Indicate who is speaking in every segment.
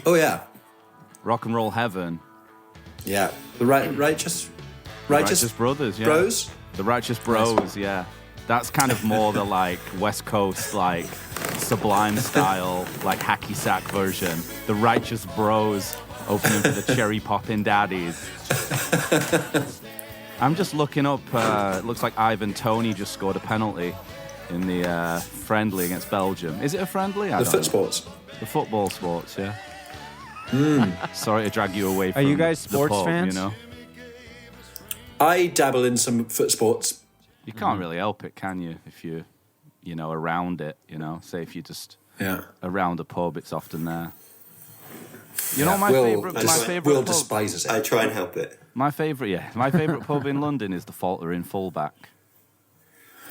Speaker 1: Oh, yeah.
Speaker 2: Rock and Roll Heaven.
Speaker 1: Yeah. The Righteous
Speaker 2: Brothers, yeah.
Speaker 1: Bros?
Speaker 2: The Righteous Bros, yeah. That's kind of more the like West Coast, like Sublime style, like hacky sack version. The Righteous Bros opening for the Cherry Poppin' Daddies. I'm just looking up. It looks like Ivan Toney just scored a penalty in the friendly against Belgium. Is it a friendly?
Speaker 1: The foot sports.
Speaker 2: The football sports, yeah. Sorry to drag you away from
Speaker 3: Are you guys
Speaker 2: the
Speaker 3: sports
Speaker 2: pub,
Speaker 3: fans?
Speaker 2: You know?
Speaker 1: I dabble in some foot sports.
Speaker 2: You can't really help it, can you? If you're, around it, Say if you're just around a pub, it's often there. My favorite
Speaker 1: Will
Speaker 2: pub.
Speaker 1: despises it.
Speaker 4: I try and help it.
Speaker 2: My favorite pub in London is the Falter in Fullback.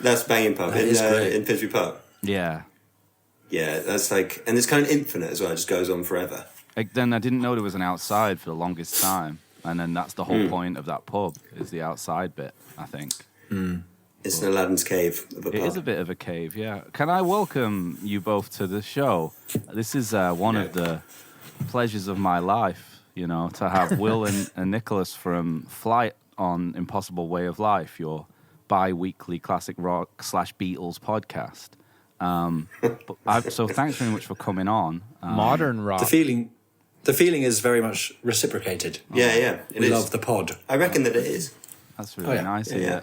Speaker 4: That's banging pub in Finsbury Park.
Speaker 2: Yeah.
Speaker 4: Yeah, that's like, and it's kind of infinite as well. It just goes on forever.
Speaker 2: Then I didn't know there was an outside for the longest time, and then that's the whole point of that pub is the outside bit. I think.
Speaker 4: It's an Aladdin's cave of a pub.
Speaker 2: It is a bit of a cave, yeah. Can I welcome you both to the show? This is one of the pleasures of my life, to have Will and Nicholas from Flyte on Impossible Way of Life, your bi-weekly classic rock / Beatles podcast. So thanks very much for coming on.
Speaker 3: Modern rock.
Speaker 1: The feeling is very much reciprocated.
Speaker 4: Yeah.
Speaker 1: We love the pod.
Speaker 4: I reckon that it is.
Speaker 2: That's really nice. Yeah.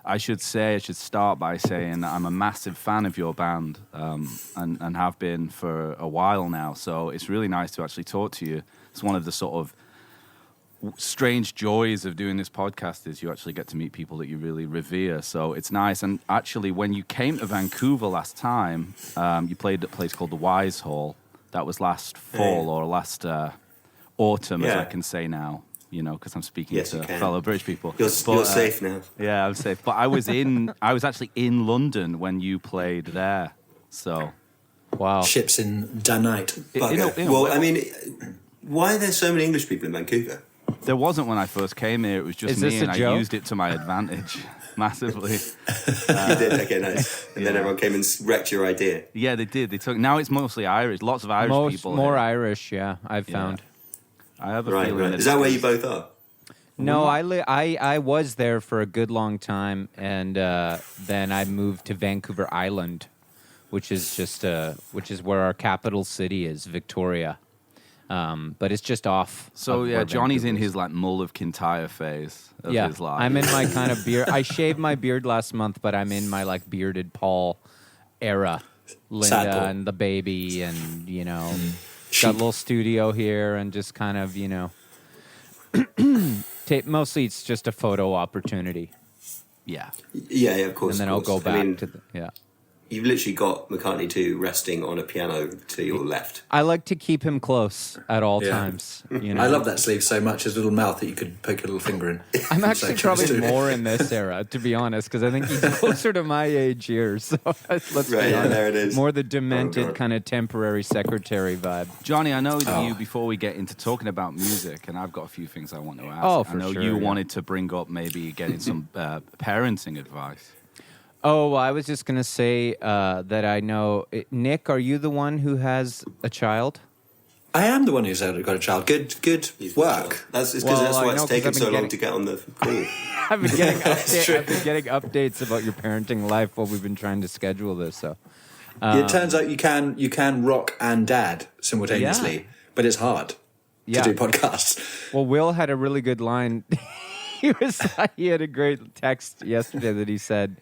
Speaker 2: I should start by saying that I'm a massive fan of your band, and have been for a while now. So it's really nice to actually talk to you. It's one of the sort of strange joys of doing this podcast is you actually get to meet people that you really revere. So it's nice. And actually, when you came to Vancouver last time, you played at a place called the Wise Hall. That was last fall or last autumn, as I can say now. Because I'm speaking to fellow British people.
Speaker 4: You're safe now.
Speaker 2: Yeah, I'm safe. But I was actually in London when you played there. So,
Speaker 3: wow.
Speaker 1: Ships in Danite.
Speaker 4: I mean, why are there so many English people in Vancouver?
Speaker 2: There wasn't when I first came here. It was just me, and I used it to my advantage massively.
Speaker 4: You did? Okay, nice. And then everyone came and wrecked your idea.
Speaker 2: Yeah, they did. Now it's mostly Irish. Lots of Irish people.
Speaker 3: More
Speaker 2: here.
Speaker 3: Irish, yeah, I've found.
Speaker 2: I have a feeling.
Speaker 4: Right. Is that where you both are?
Speaker 3: No, I was there for a good long time, and then I moved to Vancouver Island, which is where our capital city is, Victoria. But it's just off.
Speaker 2: So Johnny's in his like Mull of Kintyre phase of his life.
Speaker 3: I'm in my kind of beard. I shaved my beard last month, but I'm in my like bearded Paul era. Linda and the baby, and got a little studio here, and just kind of mostly it's just a photo opportunity.
Speaker 2: Yeah,
Speaker 4: of course.
Speaker 3: And then I'll go back to the
Speaker 4: You've literally got McCartney 2 resting on a piano to your left.
Speaker 3: I like to keep him close at all times.
Speaker 1: I love that sleeve so much, his little mouth that you could poke your little finger in.
Speaker 3: I'm actually probably more in this era, to be honest, because I think he's closer to my age here. So let's be honest.
Speaker 4: There it is.
Speaker 3: More the demented kind of temporary secretary vibe.
Speaker 2: Johnny, I know that you, before we get into talking about music, and I've got a few things I want to ask.
Speaker 3: Oh, for
Speaker 2: I know
Speaker 3: sure,
Speaker 2: you wanted to bring up maybe getting some parenting advice.
Speaker 3: Oh, well, I was just going to say that I know... Nick, are you the one who has a child?
Speaker 1: I am the one who's got a child. Good work.
Speaker 4: That's why it's taken so long to get on the call.
Speaker 3: I've been getting updates about your parenting life while we've been trying to schedule this. So
Speaker 1: it turns out you can rock and dad simultaneously, but it's hard to do podcasts.
Speaker 3: Well, Will had a really good line. He had a great text yesterday that he said...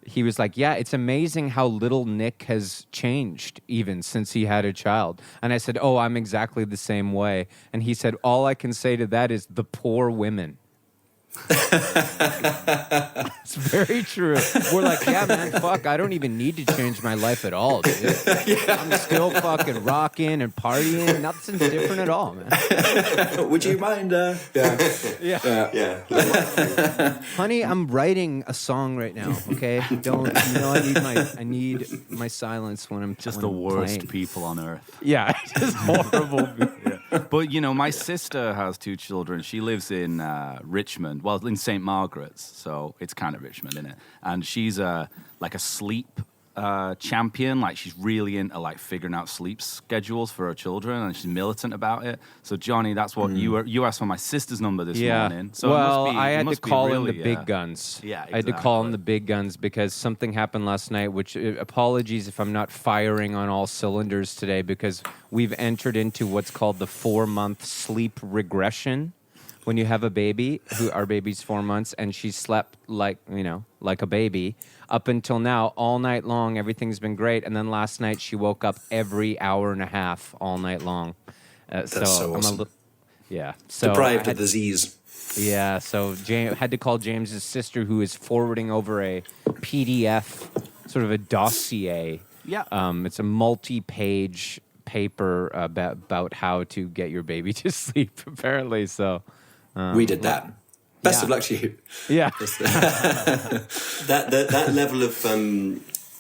Speaker 3: he was like, yeah, it's amazing how little Nick has changed even since he had a child. And I said, oh, I'm exactly the same way. And he said, all I can say to that is the poor women. It's very true. We're like, yeah, man, fuck, I don't even need to change my life at all, dude. I'm still fucking rocking and partying. Nothing's different at all, man.
Speaker 1: Would you mind?
Speaker 4: Yeah.
Speaker 3: Honey, I'm writing a song right now. Okay, I need my silence when I'm
Speaker 2: just the worst
Speaker 3: playing.
Speaker 2: people on earth.
Speaker 3: Yeah, just horrible.
Speaker 2: But my sister has 2 children. She lives in Richmond. Well, in St. Margaret's, so it's kind of Richmond, isn't it? And she's like a sleep champion. Like, she's really into like figuring out sleep schedules for her children, and she's militant about it. So Johnny, that's what you asked for my sister's number this morning. So
Speaker 3: I had to call in the big guns.
Speaker 2: Yeah, exactly.
Speaker 3: I had to call in the big guns because something happened last night, which apologies if I'm not firing on all cylinders today, because we've entered into what's called the 4-month sleep regression. When you have a baby, our baby's 4 months, and she slept like a baby up until now, all night long. Everything's been great, and then last night she woke up every hour and a half all night long.
Speaker 1: That's so awesome.
Speaker 3: So
Speaker 1: deprived of disease.
Speaker 3: Yeah, so James had to call James's sister, who is forwarding over a PDF, sort of a dossier.
Speaker 2: Yeah,
Speaker 3: it's a multi-page paper about how to get your baby to sleep. Apparently, so.
Speaker 1: We did that. Best of luck to you.
Speaker 3: Yeah.
Speaker 4: that level of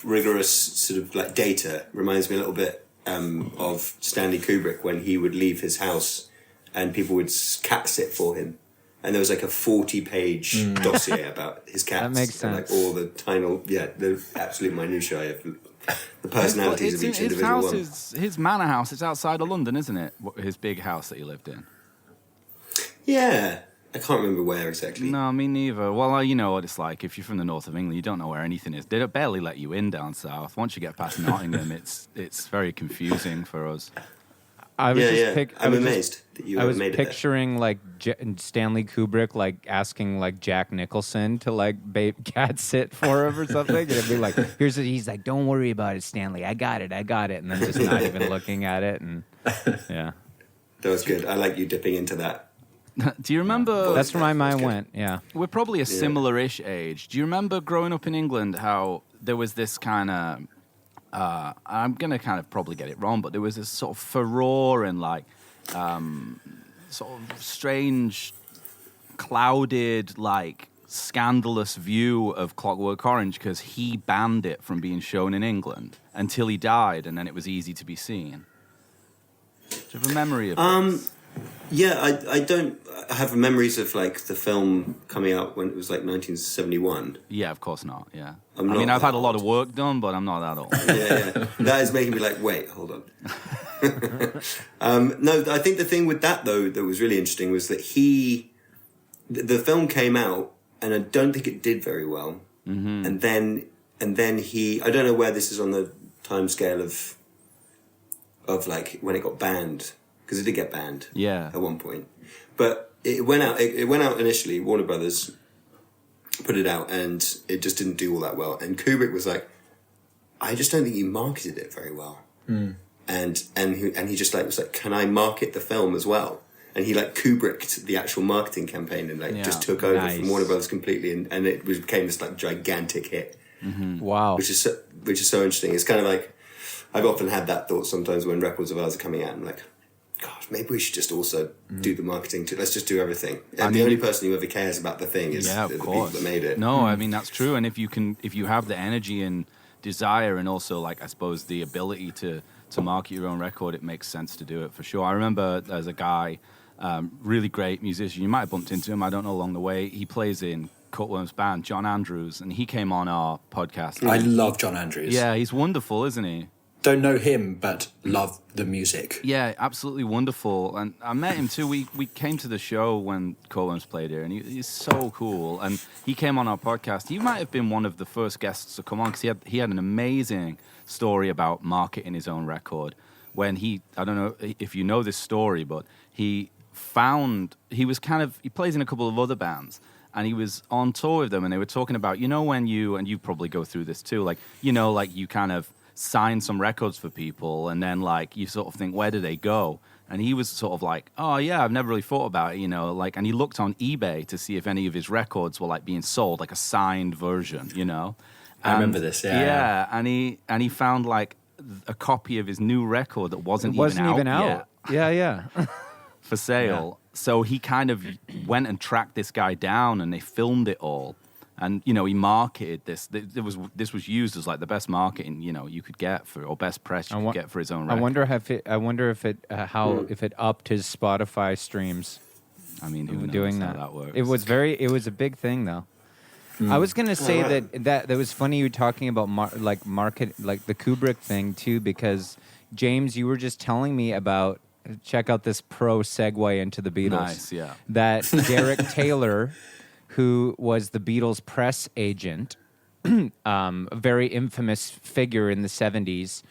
Speaker 4: rigorous sort of like data reminds me a little bit of Stanley Kubrick when he would leave his house and people would cat sit for him. And there was like a 40-page dossier about his cats.
Speaker 3: That makes sense.
Speaker 4: And like all the tiny, the absolute minutiae of the personalities of each individual
Speaker 2: house
Speaker 4: one.
Speaker 2: His manor house is outside of London, isn't it? His big house that he lived in.
Speaker 4: Yeah, I can't remember where exactly.
Speaker 2: No, me neither. Well, you know what it's like. If you're from the north of England, you don't know where anything is. They don't barely let you in down south. Once you get past Nottingham, it's very confusing for us.
Speaker 4: I'm amazed that you ever made it there.
Speaker 3: I was picturing like Stanley Kubrick like asking like Jack Nicholson to like cat sit for him or something, and it'd be like, he's like, don't worry about it, Stanley. I got it, and then just not even looking at it, and yeah.
Speaker 4: That was good. I like you dipping into that.
Speaker 2: Do you remember?
Speaker 3: That's where my mind went. Yeah,
Speaker 2: we're probably a similar-ish age. Do you remember growing up in England how there was this kind of I'm gonna kind of probably get it wrong, but there was this sort of furore and like sort of strange, clouded, like scandalous view of Clockwork Orange because he banned it from being shown in England until he died, and then it was easy to be seen. Do you have a memory of this?
Speaker 4: Yeah, I don't have memories of like the film coming out when it was like 1971.
Speaker 2: Yeah, of course not. Yeah,
Speaker 4: I've
Speaker 2: had a lot of work done, but I'm not that old.
Speaker 4: Yeah. That is making me like, wait, hold on. No, I think the thing with that though that was really interesting was that the film came out, and I don't think it did very well. Mm-hmm. And then he, I don't know where this is on the time scale of like when it got banned. Because it did get banned at one point. But it went out initially, Warner Brothers put it out, and it just didn't do all that well. And Kubrick was like, I just don't think you marketed it very well. Mm. And he just like was like, can I market the film as well? And he like Kubricked the actual marketing campaign and like just took over from Warner Brothers completely, and it became this like gigantic hit.
Speaker 3: Mm-hmm. Wow.
Speaker 4: Which is so interesting. It's kind of like, I've often had that thought sometimes when records of ours are coming out, and I'm like, gosh, maybe we should just also do the marketing too. Let's just do everything. And the only person who ever cares about the thing is the people that made it.
Speaker 2: No, I mean, that's true. And if you have the energy and desire and also, like, I suppose, the ability to market your own record, it makes sense to do it for sure. I remember there's a guy, really great musician. You might have bumped into him, I don't know, along the way. He plays in Cutworm's band, John Andrews, and he came on our podcast.
Speaker 1: I love John Andrews.
Speaker 2: Yeah, he's wonderful, isn't he?
Speaker 1: Don't know him, but love the music.
Speaker 2: Yeah, absolutely wonderful. And I met him too. We came to the show when Columns played here, and he's so cool. And he came on our podcast. He might have been one of the first guests to come on because he had an amazing story about marketing his own record. When I don't know if you know this story, but he plays in a couple of other bands. And he was on tour with them, and they were talking about, when and you probably go through this too, like you kind of sign some records for people, and then like you sort of think, where do they go? And he was sort of like, oh yeah, I've never really thought about it, and he looked on eBay to see if any of his records were like being sold, like a signed version,
Speaker 1: I remember this,
Speaker 2: yeah, and he found like a copy of his new record that wasn't even out yet.
Speaker 3: Yeah.
Speaker 2: For sale. Yeah. So he kind of went and tracked this guy down, and they filmed it all. And he marketed this. This was used as like the best marketing you could get or best press you could get for his own record.
Speaker 3: I wonder if it upped his Spotify streams.
Speaker 2: I mean, who knows
Speaker 3: doing
Speaker 2: how that works?
Speaker 3: It was a big thing though. I was gonna say that was funny. You were talking about market, like the Kubrick thing too, because James, you were just telling me about. Check out this pro segue into the Beatles.
Speaker 2: Nice, yeah.
Speaker 3: That Derek Taylor, who was the Beatles press agent, a very infamous figure in the 70s,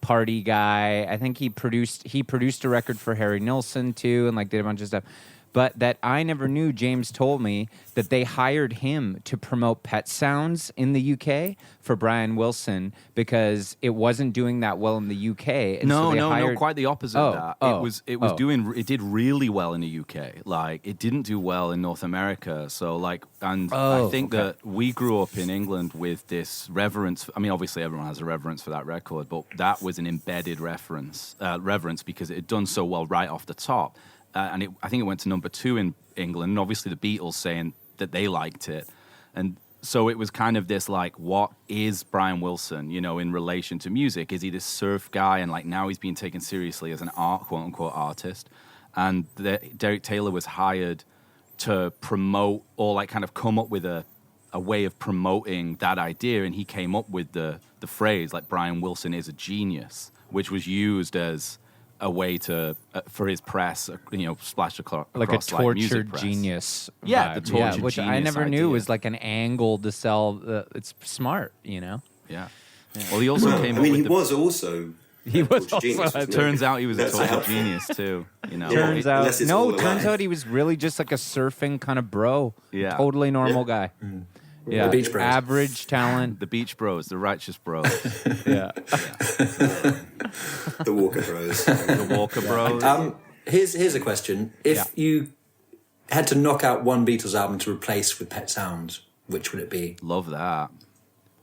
Speaker 3: party guy. I think he produced a record for Harry Nilsson too, and like did a bunch of stuff. But that I never knew, James told me that they hired him to promote Pet Sounds in the UK for Brian Wilson because it wasn't doing that well in the UK. And
Speaker 2: No,
Speaker 3: so
Speaker 2: no, quite the opposite of that. It did really well in the UK. Like, it didn't do well in North America. So, like, I think that we grew up in England with this reverence. I mean, obviously everyone has a reverence for that record, but that was an embedded reverence because it had done so well right off the top. And I think it went to number 2 in England, and obviously the Beatles saying that they liked it. And so it was kind of this, like, what is Brian Wilson, in relation to music? Is he this surf guy? And, like, now he's being taken seriously as an quote-unquote artist. And Derek Taylor was hired to promote or, like, kind of come up with a way of promoting that idea. And he came up with the phrase, like, Brian Wilson is a genius, which was used as a way to for his press, splashed across
Speaker 3: like a tortured
Speaker 2: music press.
Speaker 3: Genius.
Speaker 2: Yeah,
Speaker 3: vibe.
Speaker 2: the tortured
Speaker 3: which
Speaker 2: genius
Speaker 3: I never
Speaker 2: idea.
Speaker 3: knew was like an angle to sell. It's smart,
Speaker 2: Yeah. Well, he also came.
Speaker 4: He was also.
Speaker 3: He was also.
Speaker 4: Genius,
Speaker 2: turns out he was a total
Speaker 4: helpful.
Speaker 2: genius too.
Speaker 3: Turns out,
Speaker 4: unless it's all a
Speaker 3: turns
Speaker 4: lie.
Speaker 3: out he was really just like a surfing kind of bro.
Speaker 2: Yeah.
Speaker 3: Totally normal guy. Yeah,
Speaker 1: The Beach Bros.
Speaker 3: average talent.
Speaker 2: The Beach Bros, the Righteous Bros,
Speaker 3: Yeah.
Speaker 4: The Walker Bros.
Speaker 2: the Walker Bros.
Speaker 1: Here's a question: if you had to knock out one Beatles album to replace with Pet Sounds, which would it be?
Speaker 2: Love that.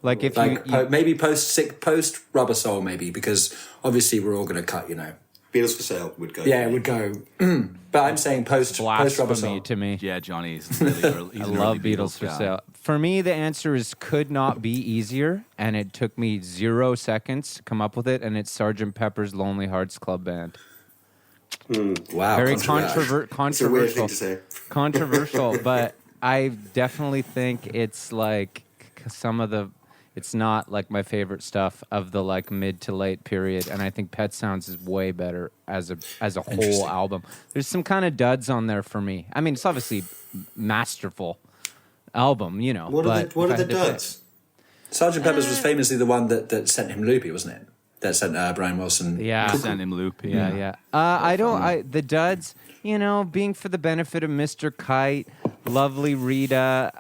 Speaker 3: Like if
Speaker 1: Like
Speaker 3: you
Speaker 1: maybe post Rubber Soul, maybe, because obviously we're all going to cut,
Speaker 4: Beatles for Sale would go.
Speaker 1: Yeah, it would go. But I'm saying post Rubber
Speaker 3: blasphemy
Speaker 1: Soul.
Speaker 3: to me.
Speaker 2: Yeah, Johnny's really he's
Speaker 3: I
Speaker 2: an
Speaker 3: love
Speaker 2: early
Speaker 3: Beatles for
Speaker 2: guy.
Speaker 3: Sale. For me, the answer is could not be easier, and it took me 0 seconds to come up with it, and it's Sgt. Pepper's Lonely Hearts Club Band.
Speaker 1: Wow,
Speaker 3: Very
Speaker 4: It's a weird
Speaker 3: controversial.
Speaker 4: thing to say.
Speaker 3: Controversial, but I definitely think it's like some of the. It's not like my favorite stuff of the like mid to late period, and I think Pet Sounds is way better as a whole album. There's some kind of duds on there for me. I mean, it's obviously masterful album,
Speaker 4: What are the duds?
Speaker 1: Sgt. Pepper's was famously the one that sent him loopy, wasn't it? That sent Brian Wilson.
Speaker 3: Yeah,
Speaker 2: Sent him loopy.
Speaker 3: yeah. The duds, being for the benefit of Mr. Kite, Lovely Rita,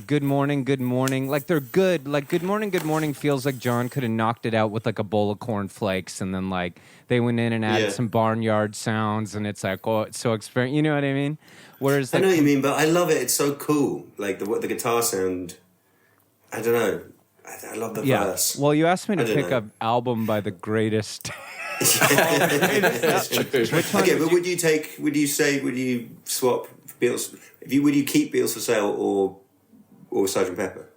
Speaker 3: Good Morning, Good Morning. Like, they're good. Like, Good Morning feels like John could have knocked it out with, like, a bowl of cornflakes, and then, like, they went in and added some barnyard sounds, and it's like, oh, it's so experience. You know what I mean? Whereas,
Speaker 4: I
Speaker 3: like,
Speaker 4: know what you mean, but I love it. It's so cool. Like, the guitar sound, I don't know. I love the verse.
Speaker 3: Well, you asked me to
Speaker 4: I don't
Speaker 3: pick
Speaker 4: know.
Speaker 3: an album by the greatest.
Speaker 4: That's true.
Speaker 3: Which one
Speaker 4: Okay,
Speaker 3: did
Speaker 4: but would you swap Beatles? Would you keep Beatles for Sale or Sgt. Pepper?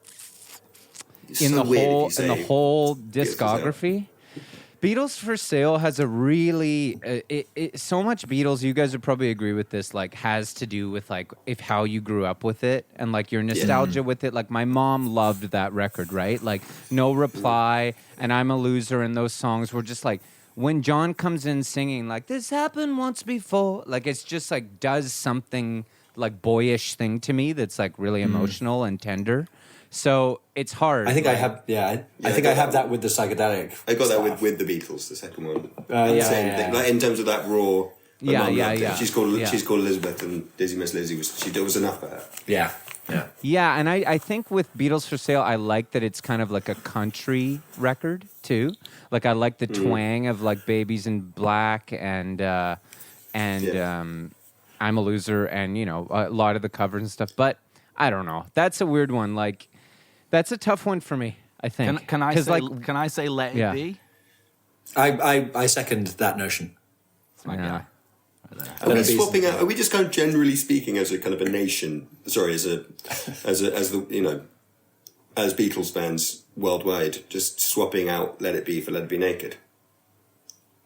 Speaker 4: It's
Speaker 3: in
Speaker 4: so
Speaker 3: the
Speaker 4: weird if
Speaker 3: whole
Speaker 4: you say
Speaker 3: in the whole
Speaker 4: Beatles for Sale.
Speaker 3: discography. Beatles for Sale has a really so much Beatles. You guys would probably agree with this. Like, has to do with like how you grew up with it and like your nostalgia with it. Like, my mom loved that record, right? Like, No Reply and I'm a Loser, and those songs were just like when John comes in singing like this happened once before. Like, it's just like does something like boyish thing to me that's like really emotional and tender. So it's hard.
Speaker 1: I think I have. Yeah, I think I have that with the psychedelic.
Speaker 4: I got
Speaker 1: stuff.
Speaker 4: that with the Beatles, the second one.
Speaker 1: Yeah.
Speaker 4: Thing. Like, in terms of that raw. my
Speaker 3: Yeah,
Speaker 4: mum
Speaker 3: yeah,
Speaker 4: loved it.
Speaker 3: yeah.
Speaker 4: She's called
Speaker 3: Yeah.
Speaker 4: Elizabeth, and Dizzy Miss Lizzy was enough for her.
Speaker 1: Yeah.
Speaker 3: Yeah, and I think with Beatles for Sale, I like that it's kind of like a country record too. Like, I like the twang of like Babies in Black and I'm a Loser, and a lot of the covers and stuff. But I don't know. That's a weird one. Like, that's a tough one for me, I think.
Speaker 2: Can I
Speaker 3: 'Cause,
Speaker 2: say?
Speaker 3: like,
Speaker 2: Can I say? Let
Speaker 3: Yeah.
Speaker 2: it be.
Speaker 1: I second that notion.
Speaker 2: It's my
Speaker 3: Yeah.
Speaker 2: guy.
Speaker 4: Are we swapping out? Are we just kind of generally speaking as a kind of a nation? Sorry, as Beatles fans worldwide, just swapping out "Let It Be" for "Let It Be Naked,"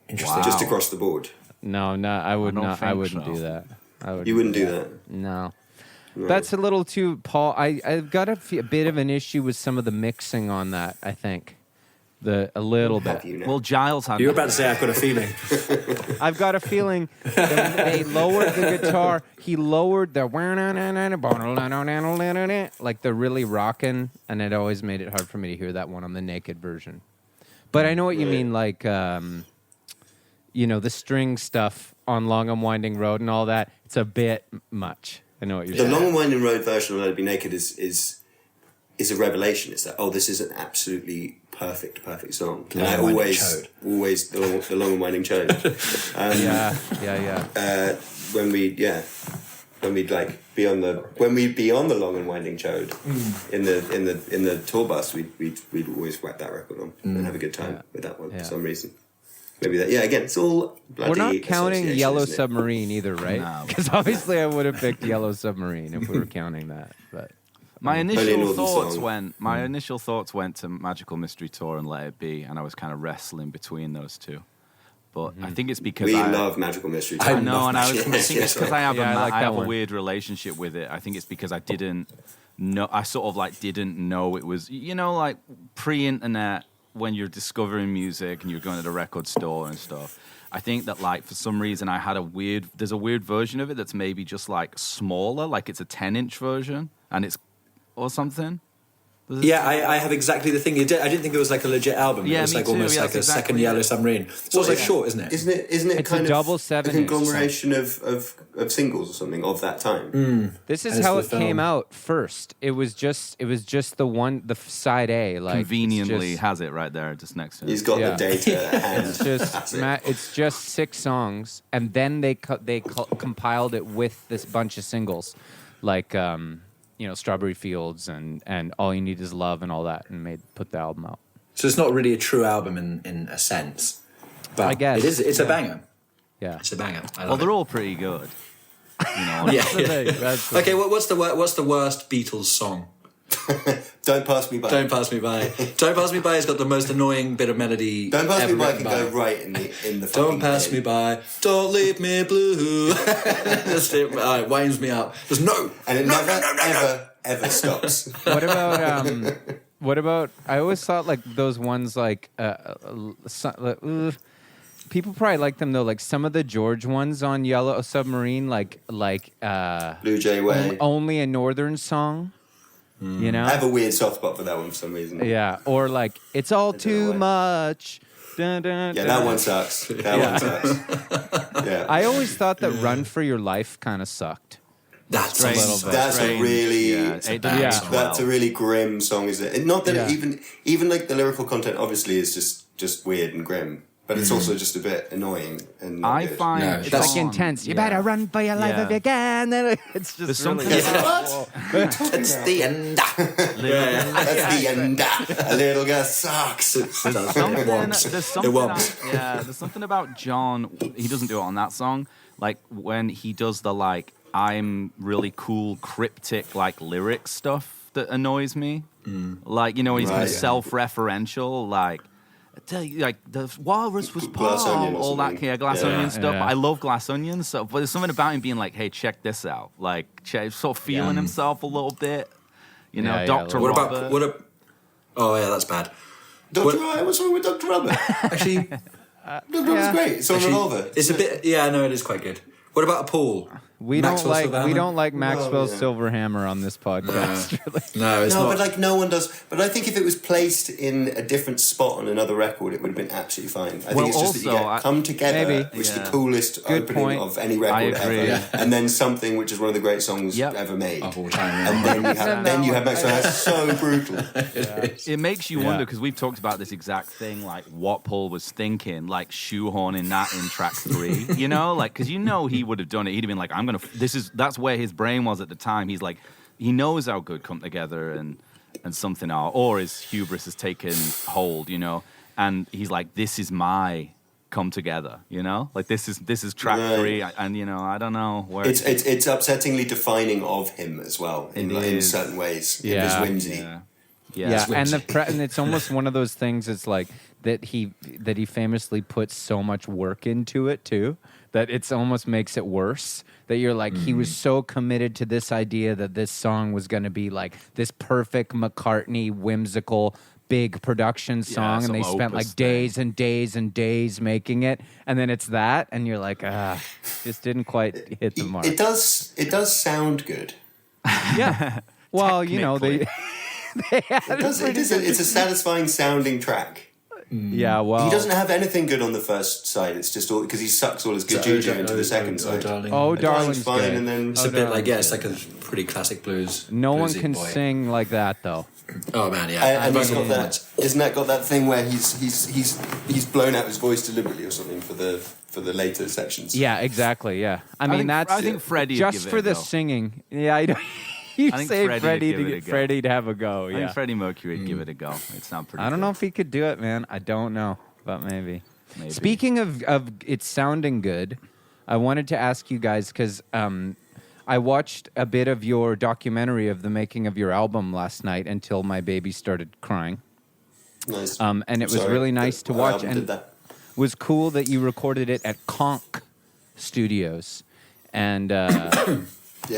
Speaker 1: Interesting.
Speaker 2: Wow.
Speaker 4: just across the board.
Speaker 3: No, I would
Speaker 2: don't
Speaker 3: not. I
Speaker 2: think
Speaker 3: wouldn't
Speaker 2: so.
Speaker 3: do that.
Speaker 4: You wouldn't do that.
Speaker 3: No. That's a little too, Paul. I've got a bit of an issue with some of the mixing on that, I think. A little bit.
Speaker 2: Well, Giles had...
Speaker 1: You were about to say, I've got a feeling.
Speaker 3: I've got a feeling they lowered the guitar. He lowered the... Like they're really rocking, and it always made it hard for me to hear that one on the naked version. But I know what you mean, like, the string stuff on Long and Winding Road and all that. It's a bit much. I know what you're saying.
Speaker 4: The Long and Winding Road version of Let It Be Naked is a revelation. It's that, this is an absolutely perfect song. And I always the Long and Winding Chode. When we'd be on the Long and Winding Chode in the tour bus, we'd always whack that record on and have a good time with that one for some reason. Maybe that. Yeah, again, it's all bloody.
Speaker 3: We're not counting
Speaker 4: association,
Speaker 3: Yellow
Speaker 4: isn't it?
Speaker 3: Submarine either, right?
Speaker 2: No.
Speaker 3: Because obviously I would have picked Yellow Submarine if we were counting that. But
Speaker 2: My
Speaker 4: Only
Speaker 2: initial
Speaker 4: Northern
Speaker 2: thoughts
Speaker 4: Song.
Speaker 2: went to Magical Mystery Tour and Let It Be, and I was kind of wrestling between those two. But I think it's because
Speaker 4: We
Speaker 2: I
Speaker 4: love Magical Mystery.
Speaker 2: I know, and I think it's because I have
Speaker 3: like
Speaker 2: I
Speaker 3: that
Speaker 2: have a
Speaker 3: one.
Speaker 2: weird relationship with it. I think it's because I didn't know. I sort of like didn't know it was, like pre-internet when you're discovering music and you're going to the record store and stuff. I think that like for some reason I had there's a weird version of it that's maybe just like smaller, like it's a 10-inch version and it's or something.
Speaker 1: Yeah, I have exactly the thing. I didn't think it was like a legit album.
Speaker 2: Yeah,
Speaker 1: It was
Speaker 2: me
Speaker 1: like
Speaker 2: too.
Speaker 1: almost
Speaker 2: Yeah,
Speaker 1: like a
Speaker 2: that's
Speaker 1: second
Speaker 2: exactly
Speaker 1: Yellow
Speaker 2: it.
Speaker 1: Submarine. It's also short, isn't it?
Speaker 4: Isn't it
Speaker 3: It's
Speaker 4: kind
Speaker 3: a
Speaker 4: of
Speaker 3: double
Speaker 4: a
Speaker 3: 7-inch
Speaker 4: conglomeration of singles or something of that time?
Speaker 3: this
Speaker 1: And
Speaker 3: is
Speaker 1: it's
Speaker 3: how
Speaker 1: the
Speaker 3: it
Speaker 1: film.
Speaker 3: came out first. It was just the side A. Like
Speaker 2: Conveniently
Speaker 3: it's
Speaker 2: has it right there just next to it.
Speaker 4: He's got
Speaker 3: Yeah.
Speaker 4: the data at hand.
Speaker 3: it's just 6 songs, and then they compiled it with this bunch of singles, like Strawberry Fields and All You Need Is Love and all that, and put the album out.
Speaker 1: So it's not really a true album in a sense. But
Speaker 3: I guess,
Speaker 1: it is. It's a banger.
Speaker 3: Yeah.
Speaker 1: It's a banger. I
Speaker 2: Well,
Speaker 1: love
Speaker 2: they're
Speaker 1: it.
Speaker 2: all pretty good.
Speaker 1: Yeah.
Speaker 3: That's the-
Speaker 1: Okay, what's the worst Beatles song?
Speaker 4: Don't Pass Me By.
Speaker 1: Don't Pass Me By. Don't Pass Me By has got the most annoying bit of melody.
Speaker 4: Don't Pass Me
Speaker 1: ever
Speaker 4: By
Speaker 1: written
Speaker 4: can go right in the fucking
Speaker 1: Don't pass
Speaker 4: bin.
Speaker 1: me by. Don't leave me blue. Just it winds me up. Just no.
Speaker 4: And it never ever stops.
Speaker 3: What about? I always thought like those ones like people probably like them though. Like some of the George ones on Yellow Submarine, like
Speaker 4: Blue Jay Way.
Speaker 3: Only a Northern Song. You know,
Speaker 4: I have a weird soft spot for that one for some reason.
Speaker 3: yeah, or like It's All Too
Speaker 4: why.
Speaker 3: Much. Dun, dun,
Speaker 4: Yeah,
Speaker 3: dun.
Speaker 4: that one sucks. That one sucks. Yeah.
Speaker 3: I always thought that Run for Your Life kind of sucked.
Speaker 1: That's
Speaker 2: Strange.
Speaker 1: a little bit.
Speaker 4: That's a
Speaker 2: Strange.
Speaker 4: really
Speaker 2: Yeah, it doesn't
Speaker 3: Yeah.
Speaker 2: age
Speaker 4: that's a
Speaker 2: well.
Speaker 4: really grim song, is it? And not that
Speaker 3: Yeah.
Speaker 4: even like the lyrical content obviously is just weird and grim, but it's also just a bit annoying and not
Speaker 2: I
Speaker 4: good.
Speaker 2: find
Speaker 1: No,
Speaker 2: it's
Speaker 3: It's like
Speaker 2: on-
Speaker 3: intense. You
Speaker 2: yeah.
Speaker 3: better run for your life
Speaker 2: Yeah.
Speaker 3: if you can. Then it's
Speaker 2: There's
Speaker 3: just
Speaker 2: something
Speaker 3: really.
Speaker 2: about
Speaker 1: It's the end.
Speaker 4: That's the end. A little guy sucks.
Speaker 1: It wants.
Speaker 2: There's
Speaker 1: It
Speaker 2: something.
Speaker 1: wants.
Speaker 2: There's something about John. He doesn't do it on that song. Like when he does the like, I'm really cool, cryptic like lyric stuff that annoys me. Like he's kind
Speaker 4: Right.
Speaker 2: of self-referential. Like the walrus was
Speaker 4: Glass
Speaker 2: Paul,
Speaker 4: Onion or
Speaker 2: all that
Speaker 4: something.
Speaker 2: yeah, Glass
Speaker 4: Yeah.
Speaker 2: Onion stuff.
Speaker 3: Yeah.
Speaker 2: I love Glass Onion. So, but there's something about him being like, hey, check this out. Like sort of feeling himself a little bit.
Speaker 3: Yeah,
Speaker 2: Dr.
Speaker 1: What
Speaker 2: Robert.
Speaker 1: about what? Oh yeah, that's bad.
Speaker 4: Dr. Robert, what's wrong with Dr. Robert?
Speaker 1: Actually,
Speaker 4: Dr. Robert's great. It's on Revolver.
Speaker 1: it's a bit. Yeah, no, it is quite good. What about a Paul?
Speaker 3: We
Speaker 1: Maxwell
Speaker 3: don't like
Speaker 1: Silverhammer?
Speaker 3: Maxwell
Speaker 4: yeah.
Speaker 3: Silverhammer on this podcast. Really.
Speaker 1: No, it's
Speaker 4: No,
Speaker 1: not.
Speaker 4: but like no one does. But I think if it was placed in a different spot on another record, it would have been absolutely fine. I
Speaker 2: Well,
Speaker 4: think it's just that you
Speaker 2: also,
Speaker 4: get
Speaker 2: I-
Speaker 4: Come Together,
Speaker 3: Maybe.
Speaker 4: which is
Speaker 2: Yeah.
Speaker 4: the coolest
Speaker 3: Good
Speaker 4: opening
Speaker 3: point.
Speaker 4: of any
Speaker 2: I
Speaker 4: record
Speaker 2: agree.
Speaker 4: ever,
Speaker 2: Yeah.
Speaker 4: and then something which is one of the great songs
Speaker 2: Yep.
Speaker 4: ever made.
Speaker 1: Of all time, yeah.
Speaker 4: And then you have Maxwell. That's so brutal.
Speaker 2: It makes you wonder because we've talked about this exact thing, like what Paul was thinking, like shoehorning that in track 3. Because he would have done it. He'd have been like, "I'm gonna." That's where his brain was at the time. He's like, he knows how good Come Together and Something Are, or his hubris has taken hold, and he's like, "This is my Come Together," like this is track
Speaker 4: Right.
Speaker 2: 3, and I don't know where
Speaker 4: It's upsettingly defining of him as well in
Speaker 2: It is.
Speaker 4: certain ways.
Speaker 3: Yeah.
Speaker 4: It was whimsy.
Speaker 2: Yeah. Yeah.
Speaker 3: And it's almost one of those things. It's like that he famously puts so much work into it too that it's almost makes it worse. That you're like, he was so committed to this idea that this song was going to be like this perfect McCartney whimsical big production song, and they spent like days and days and days making it, and then it's that, and you're like, just didn't quite hit the mark.
Speaker 4: It does sound good.
Speaker 3: Yeah. Well, you know, they
Speaker 4: it's a satisfying sounding track.
Speaker 3: Yeah, well,
Speaker 4: he doesn't have anything good on the first side. It's just all because he sucks all his good juju into the second side.
Speaker 1: Darling.
Speaker 3: Oh, Darling's
Speaker 4: fine,
Speaker 3: good.
Speaker 4: and then
Speaker 1: It's a bit like, it's like a pretty classic blues.
Speaker 3: No one
Speaker 1: bluesy
Speaker 3: can
Speaker 1: boy.
Speaker 3: sing like that though.
Speaker 1: Oh man, yeah.
Speaker 4: and he's got that. Isn't that got that thing where he's blown out his voice deliberately or something for the later sections?
Speaker 3: Yeah, exactly. Yeah, I mean
Speaker 2: I think Freddie
Speaker 3: just for the singing. Yeah, I don't. You
Speaker 2: I think
Speaker 3: say
Speaker 2: Freddie
Speaker 3: Freddie Freddie to have a go.
Speaker 2: I
Speaker 3: Yeah,
Speaker 2: think Freddie Mercury would give it a go. It sounds pretty.
Speaker 3: I don't know if he could do it, man. I don't know, but maybe.
Speaker 2: Maybe.
Speaker 3: Speaking of it sounding good, I wanted to ask you guys because I watched a bit of your documentary of the making of your album last night until my baby started crying.
Speaker 4: Nice.
Speaker 3: And it was really nice to watch, and
Speaker 4: that.
Speaker 3: was cool that you recorded it at Conch Studios, and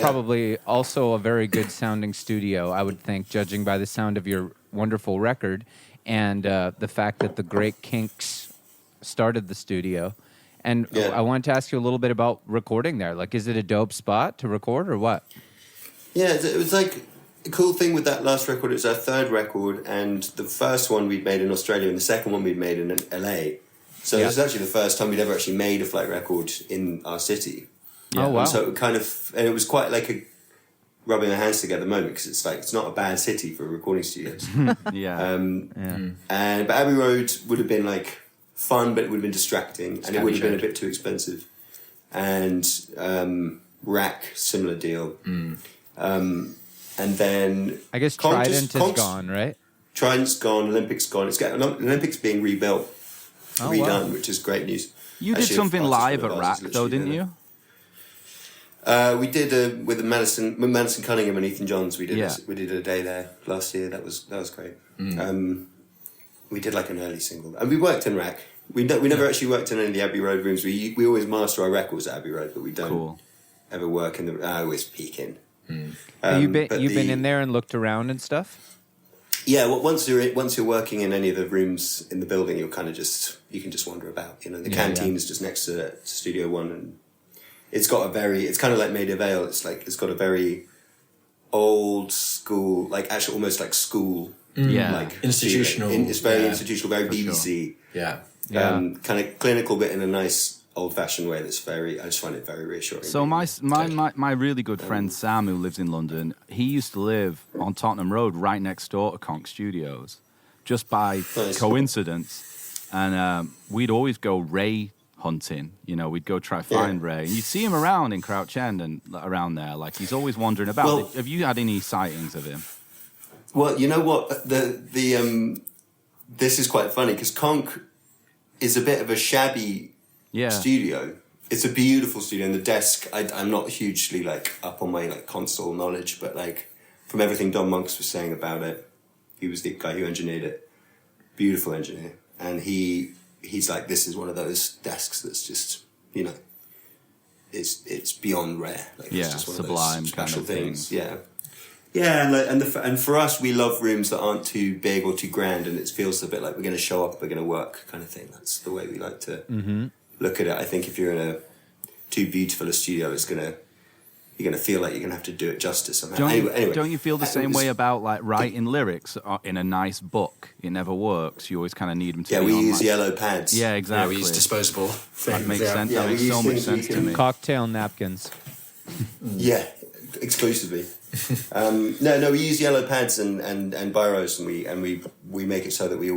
Speaker 3: probably also a very good sounding studio, I would think, judging by the sound of your wonderful record and the fact that the Great Kinks started the studio. And I wanted to ask you a little bit about recording there. Like, is it a dope spot to record or what?
Speaker 4: Yeah, it was like the cool thing with that last record. It was our third record, and the first one we'd made in Australia, and the second one we'd made in LA. So it was actually the first time we'd ever actually made a Flyte record in our city.
Speaker 3: Yeah. Oh wow!
Speaker 4: And so it kind of, and it was quite like a rubbing our hands together moment because it's like it's not a bad city for recording studios. But Abbey Road would have been like fun, but it would have been distracting, and it would have been a bit too expensive. And Rack, similar deal. And then
Speaker 3: I guess Trident is gone, right?
Speaker 4: Trident's gone, Olympic's gone. Olympics being rebuilt, redone, which is great news.
Speaker 2: You did something live at Rack, though, didn't you?
Speaker 4: We did with Madison Cunningham and Ethan Johns. We did a day there last year. That was great. We did like an early single, and we worked in Rack. We never actually worked in any of the Abbey Road rooms. We always master our records at Abbey Road, but we don't ever work in the. I always peek in.
Speaker 3: You've been in there and looked around and stuff.
Speaker 4: Yeah, well, once you're working in any of the rooms in the building, you're kind of you can just wander about. You know, the canteen is just next to Studio One, and it's kind of like Maida Vale. It's got a very old school, like actually almost like school, like
Speaker 1: institutional.
Speaker 4: It's very institutional, very BBC.
Speaker 1: Sure.
Speaker 4: Kind of clinical, but in a nice old-fashioned way. I just find it very reassuring.
Speaker 2: So my really good friend Sam, who lives in London, he used to live on Tottenham Road, right next door to Conch Studios, just by coincidence. And we'd always go Ray hunting. You know, we'd go try find Ray, and you'd see him around in Crouch End and around there. Like he's always wandering about.
Speaker 4: Well,
Speaker 2: have you had any sightings of him?
Speaker 4: Well, you know what this is quite funny because Conch is a bit of a shabby studio. It's a beautiful studio, and the desk. I'm not hugely like up on my like console knowledge, but like from everything Don Monks was saying about it, he was the guy who engineered it. Beautiful engineer, and he's like, this is one of those desks that's just, you know, it's beyond rare. Like, it's just one
Speaker 2: sublime
Speaker 4: of those special
Speaker 2: kind of
Speaker 4: things. And for us, we love rooms that aren't too big or too grand, and it feels a bit like we're going to show up, we're going to work kind of thing. That's the way we like to look at it. I think if you're in a too beautiful a studio, you're going to feel like you're going to have to do it justice somehow.
Speaker 2: Don't you feel the same way about like writing lyrics in a nice book? It never works. You always kind of need them to be on.
Speaker 4: We use yellow pads.
Speaker 2: Yeah, exactly.
Speaker 1: We use disposable things.
Speaker 2: That makes sense. That makes so much sense to me.
Speaker 3: Cocktail napkins.
Speaker 4: Yeah, exclusively. No, we use yellow pads and biros, and we make it so that we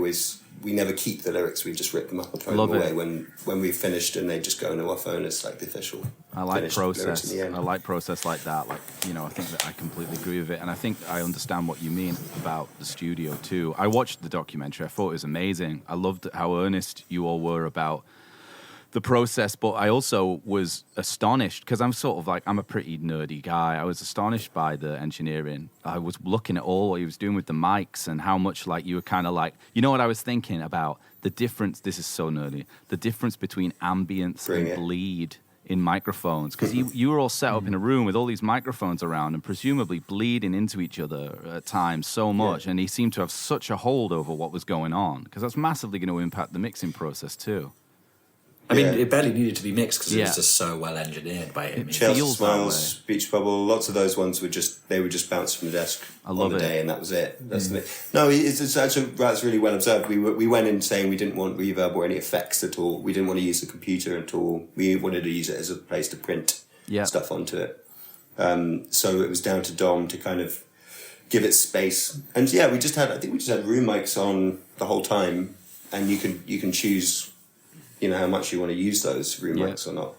Speaker 4: never keep the lyrics. We just rip them up and throw them away when we've finished, and they just go into our phone as like the official.
Speaker 2: I like process. I like process like that. Like, you know, I think that I completely agree with it, and I think I understand what you mean about the studio too. I watched the documentary. I thought it was amazing. I loved how earnest you all were about the process, but I also was astonished because I'm a pretty nerdy guy. I was astonished by the engineering. I was looking at all what he was doing with the mics and how much like you were kind of like, you know what I was thinking about? The difference, this is so nerdy, the difference between ambience and bleed in microphones. Because you were all set up in a room with all these microphones around and presumably bleeding into each other at times so much. And he seemed to have such a hold over what was going on because that's massively going to impact the mixing process too.
Speaker 1: I mean, it barely needed to be mixed because it was just so well engineered by him.
Speaker 4: Chelsea Smiles, Beach Bubble, lots of those ones were just bounced from the desk on the day, and that was it. That's it. No, that's really well observed. We went in saying we didn't want reverb or any effects at all. We didn't want to use the computer at all. We wanted to use it as a place to print stuff onto it. So it was down to Dom to kind of give it space. And I think we just had room mics on the whole time, and you can choose, how much you want to use those room mics or not.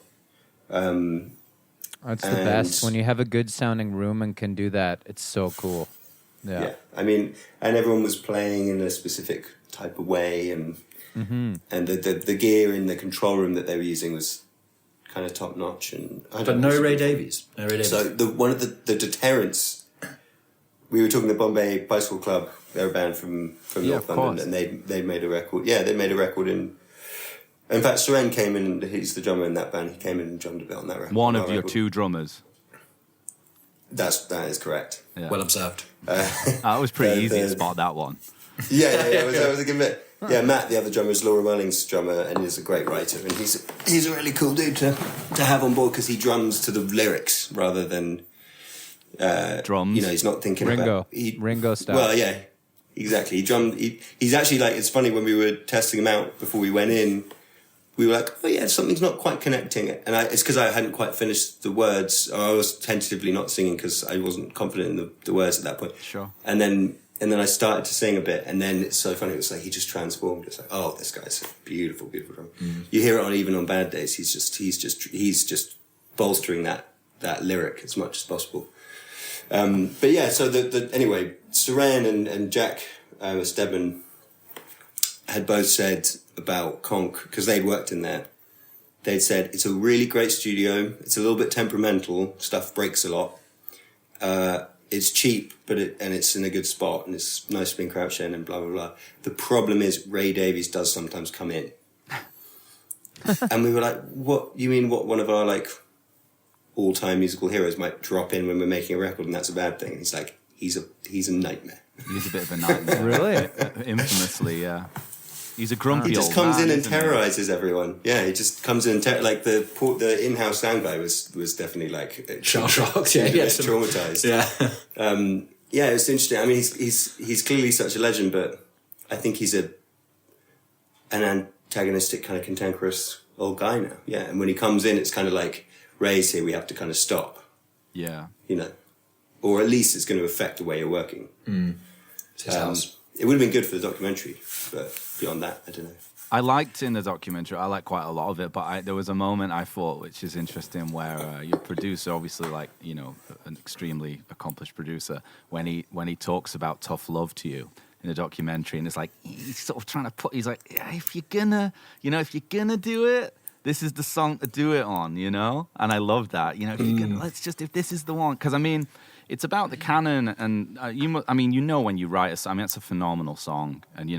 Speaker 3: It's the best when you have a good sounding room and can do that. It's so cool. Yeah. I
Speaker 4: mean, and everyone was playing in a specific type of way, and the gear in the control room that they were using was kind of top notch. But
Speaker 1: no Ray Davies.
Speaker 4: So one of the deterrents. We were talking to Bombay Bicycle Club. They're a band from North London, and they made a record. Yeah, they made a record in fact, Suren came in, he's the drummer in that band. He came in and drummed a bit on that record.
Speaker 2: One of your two drummers.
Speaker 4: That is correct.
Speaker 1: Yeah. Well observed.
Speaker 2: That was pretty easy to spot that one.
Speaker 4: Yeah, it was a good bit. Yeah, Matt, the other drummer, is Laura Mulling's drummer, and he's a great writer. And he's a really cool dude to have on board because he drums to the lyrics rather than...
Speaker 2: drums.
Speaker 4: He's not thinking
Speaker 3: Ringo.
Speaker 4: about...
Speaker 3: Ringo style.
Speaker 4: Well, yeah, exactly. He drummed... He's actually like... It's funny, when we were testing him out before we went in... We were like, something's not quite connecting. And it's because I hadn't quite finished the words. Or I was tentatively not singing because I wasn't confident in the words at that point.
Speaker 2: Sure.
Speaker 4: And then I started to sing a bit. And then it's so funny. It was like he just transformed. It's like, oh, this guy's a beautiful, beautiful drummer. You hear it even on bad days. He's just bolstering that lyric as much as possible. But yeah, so anyway, Suren and Jack Stedman had both said about Conk, because they'd worked in there, they'd said it's a really great studio, it's a little bit temperamental, stuff breaks a lot, it's cheap, and it's in a good spot, and it's nice being crouched in and blah blah blah. The problem is Ray Davies does sometimes come in. And we were like, what you mean, what one of our like all-time musical heroes might drop in when we're making a record and that's a bad thing? And he's like, he's a nightmare.
Speaker 2: He's a bit of a nightmare.
Speaker 3: Really?
Speaker 2: Infamously, yeah. He's a grumpy
Speaker 4: He just
Speaker 2: old
Speaker 4: comes
Speaker 2: man,
Speaker 4: in and terrorizes everyone. Yeah, he just comes in and like the in-house sound guy was definitely like
Speaker 1: shocked. Yeah,
Speaker 4: traumatized.
Speaker 1: Yeah,
Speaker 4: it's interesting. I mean, he's clearly such a legend, but I think he's an antagonistic kind of cantankerous old guy now. Yeah, and when he comes in, it's kind of like Ray's here. We have to kind of stop.
Speaker 2: Yeah,
Speaker 4: or at least it's going to affect the way you're working.
Speaker 1: It's his house.
Speaker 4: It would have been good for the documentary, but beyond that, I don't know.
Speaker 2: I liked in the documentary, I like quite a lot of it, but there was a moment I thought, which is interesting, where your producer, obviously like, an extremely accomplished producer, when he talks about tough love to you in the documentary, and it's like, he's sort of trying to he's like, yeah, if you're gonna do it, this is the song to do it on, And I love that, if you're gonna, if this is the one, because I mean, it's about the canon, and when you write it's a phenomenal song, and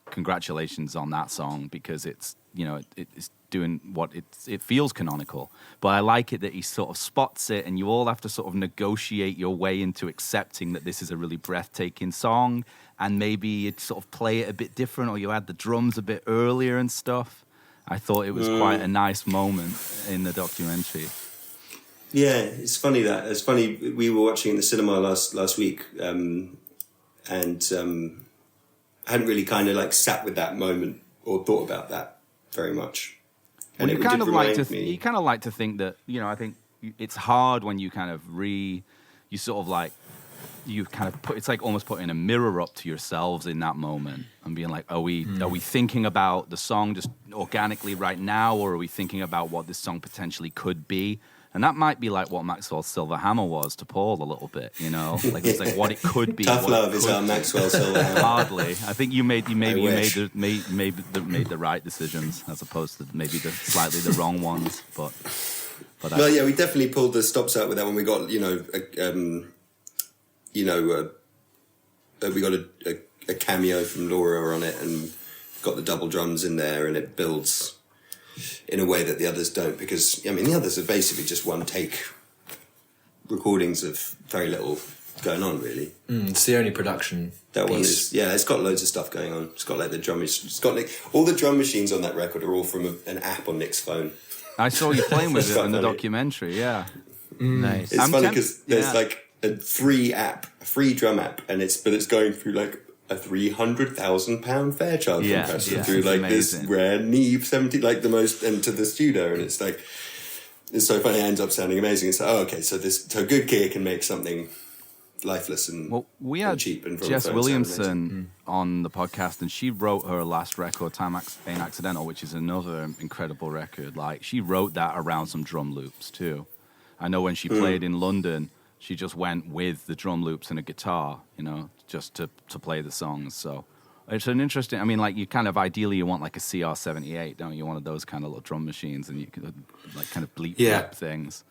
Speaker 2: congratulations on that song, because it's it's doing what it feels canonical. But I like it that he sort of spots it, and you all have to sort of negotiate your way into accepting that this is a really breathtaking song, and maybe you'd sort of play it a bit different, or you add the drums a bit earlier and stuff. I thought it was quite a nice moment in the documentary.
Speaker 4: Yeah, it's funny. We were watching in the cinema last week, and hadn't really kind of like sat with that moment or thought about that very much.
Speaker 2: And you kind of like to think that, I think it's hard when you kind of it's like almost putting a mirror up to yourselves in that moment and being like, are we thinking about the song just organically right now, or are we thinking about what this song potentially could be? And that might be like what Maxwell's Silver Hammer was to Paul a little bit, you know, like it's like what it could be.
Speaker 4: Tough Love is our Maxwell Silver Hammer.
Speaker 2: Hardly. I think you made the right decisions as opposed to maybe the slightly the wrong ones. But
Speaker 4: well, yeah, we definitely pulled the stops out with that when we got we got a cameo from Laura on it and got the double drums in there, and it builds in a way that the others don't, because the others are basically just one take recordings of very little going on, really.
Speaker 1: It's the only production
Speaker 4: that
Speaker 1: piece.
Speaker 4: one is, it's got loads of stuff going on. It's got like the drum it's got like all the drum machines on that record are all from an app on Nick's phone.
Speaker 2: I saw you playing with it in the documentary.
Speaker 3: Nice.
Speaker 4: It's funny because there's like a free drum app, and it's going through like a £300,000 Fairchild compressor through like amazing. This rare Neve 70, like the most, into the studio, and it's like, it's so funny. It ends up sounding amazing. It's like, so good gear can make something lifeless and
Speaker 2: we had
Speaker 4: cheap and
Speaker 2: Jess Williamson on the podcast, and she wrote her last record, Time Ain't Accidental, which is another incredible record. Like, she wrote that around some drum loops too. I know when she played in London, she just went with the drum loops and a guitar, you know, just to play the songs. So it's an interesting, like, you kind of ideally you want like a CR78, don't you? One of those kind of little drum machines, and you can like kind of bleep things.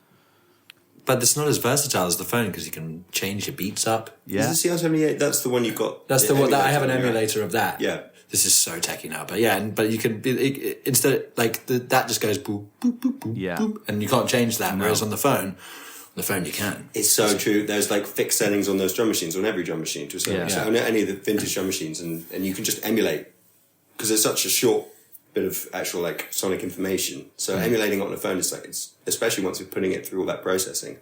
Speaker 1: But it's not as versatile as the phone because you can change your beats up.
Speaker 4: Yeah. Is the CR78, that's the one you've got?
Speaker 1: That's the one that I have an emulator of that.
Speaker 4: Yeah.
Speaker 1: This is so techy now, but but you can instead like that just goes boop boop boop boop boop, and you can't change that. Whereas on the phone you can.
Speaker 4: It's so true. There's like fixed settings on those drum machines, on every drum machine to a certain extent, on any of the vintage drum machines, and you can just emulate because there's such a short bit of actual like sonic information. So emulating it on the phone is like, it's especially once you're putting it through all that processing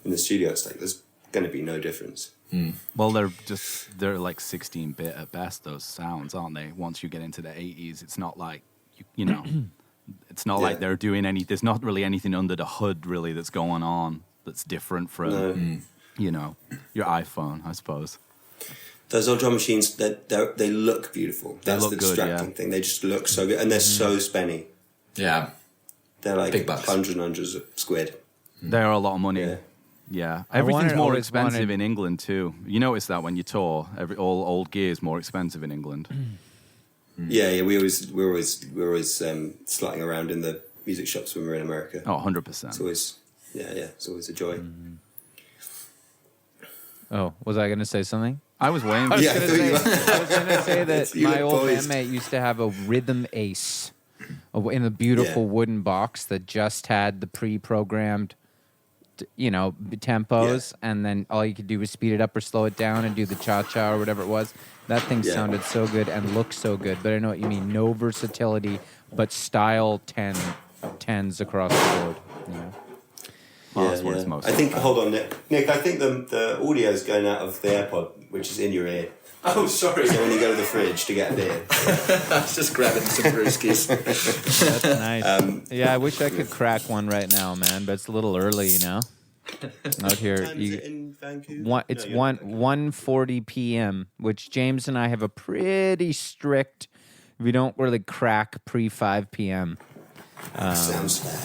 Speaker 4: in the studio, it's like there's going to be no difference.
Speaker 2: Well, they're like 16-bit at best, those sounds, aren't they? Once you get into the 80s, it's not like you know, it's not like they're doing there's not really anything under the hood really that's going on that's different from your iPhone, I suppose.
Speaker 4: Those old drum machines, they look beautiful. That's the distracting thing. They just look so good, and they're so spenny.
Speaker 1: Yeah,
Speaker 4: they're like
Speaker 1: big bucks.
Speaker 4: hundreds of squid.
Speaker 2: They are a lot of money. Yeah. Everything's more expensive in England too. You notice that when you tour, all old gear is more expensive in England.
Speaker 4: Yeah. We're always slutting around in the music shops when we're in America.
Speaker 2: Oh, 100%.
Speaker 4: It's always, it's always a joy.
Speaker 3: Oh, was I going to say something?
Speaker 2: I was waiting.
Speaker 3: I was going to say that my old bandmate used to have a rhythm ace in a beautiful wooden box that just had the pre-programmed, tempos, and then all you could do was speed it up or slow it down and do the cha-cha or whatever it was. That thing sounded so good and looked so good, but I know what you mean. No versatility, but style 10s across the board.
Speaker 2: That's what it's most.
Speaker 4: I think. Hold on, Nick. I think the audio is going out of the AirPod, which is in your ear.
Speaker 1: Oh, sorry.
Speaker 4: So when you go to the fridge to get a beer,
Speaker 1: I was just grabbing some brewskis.
Speaker 3: That's nice. I wish I could crack one right now, man, but it's a little early, out here.
Speaker 4: What time is it in Vancouver?
Speaker 3: It's 1:40 p.m., which James and I have a pretty strict. We don't really crack pre 5 p.m.
Speaker 4: Sounds fair.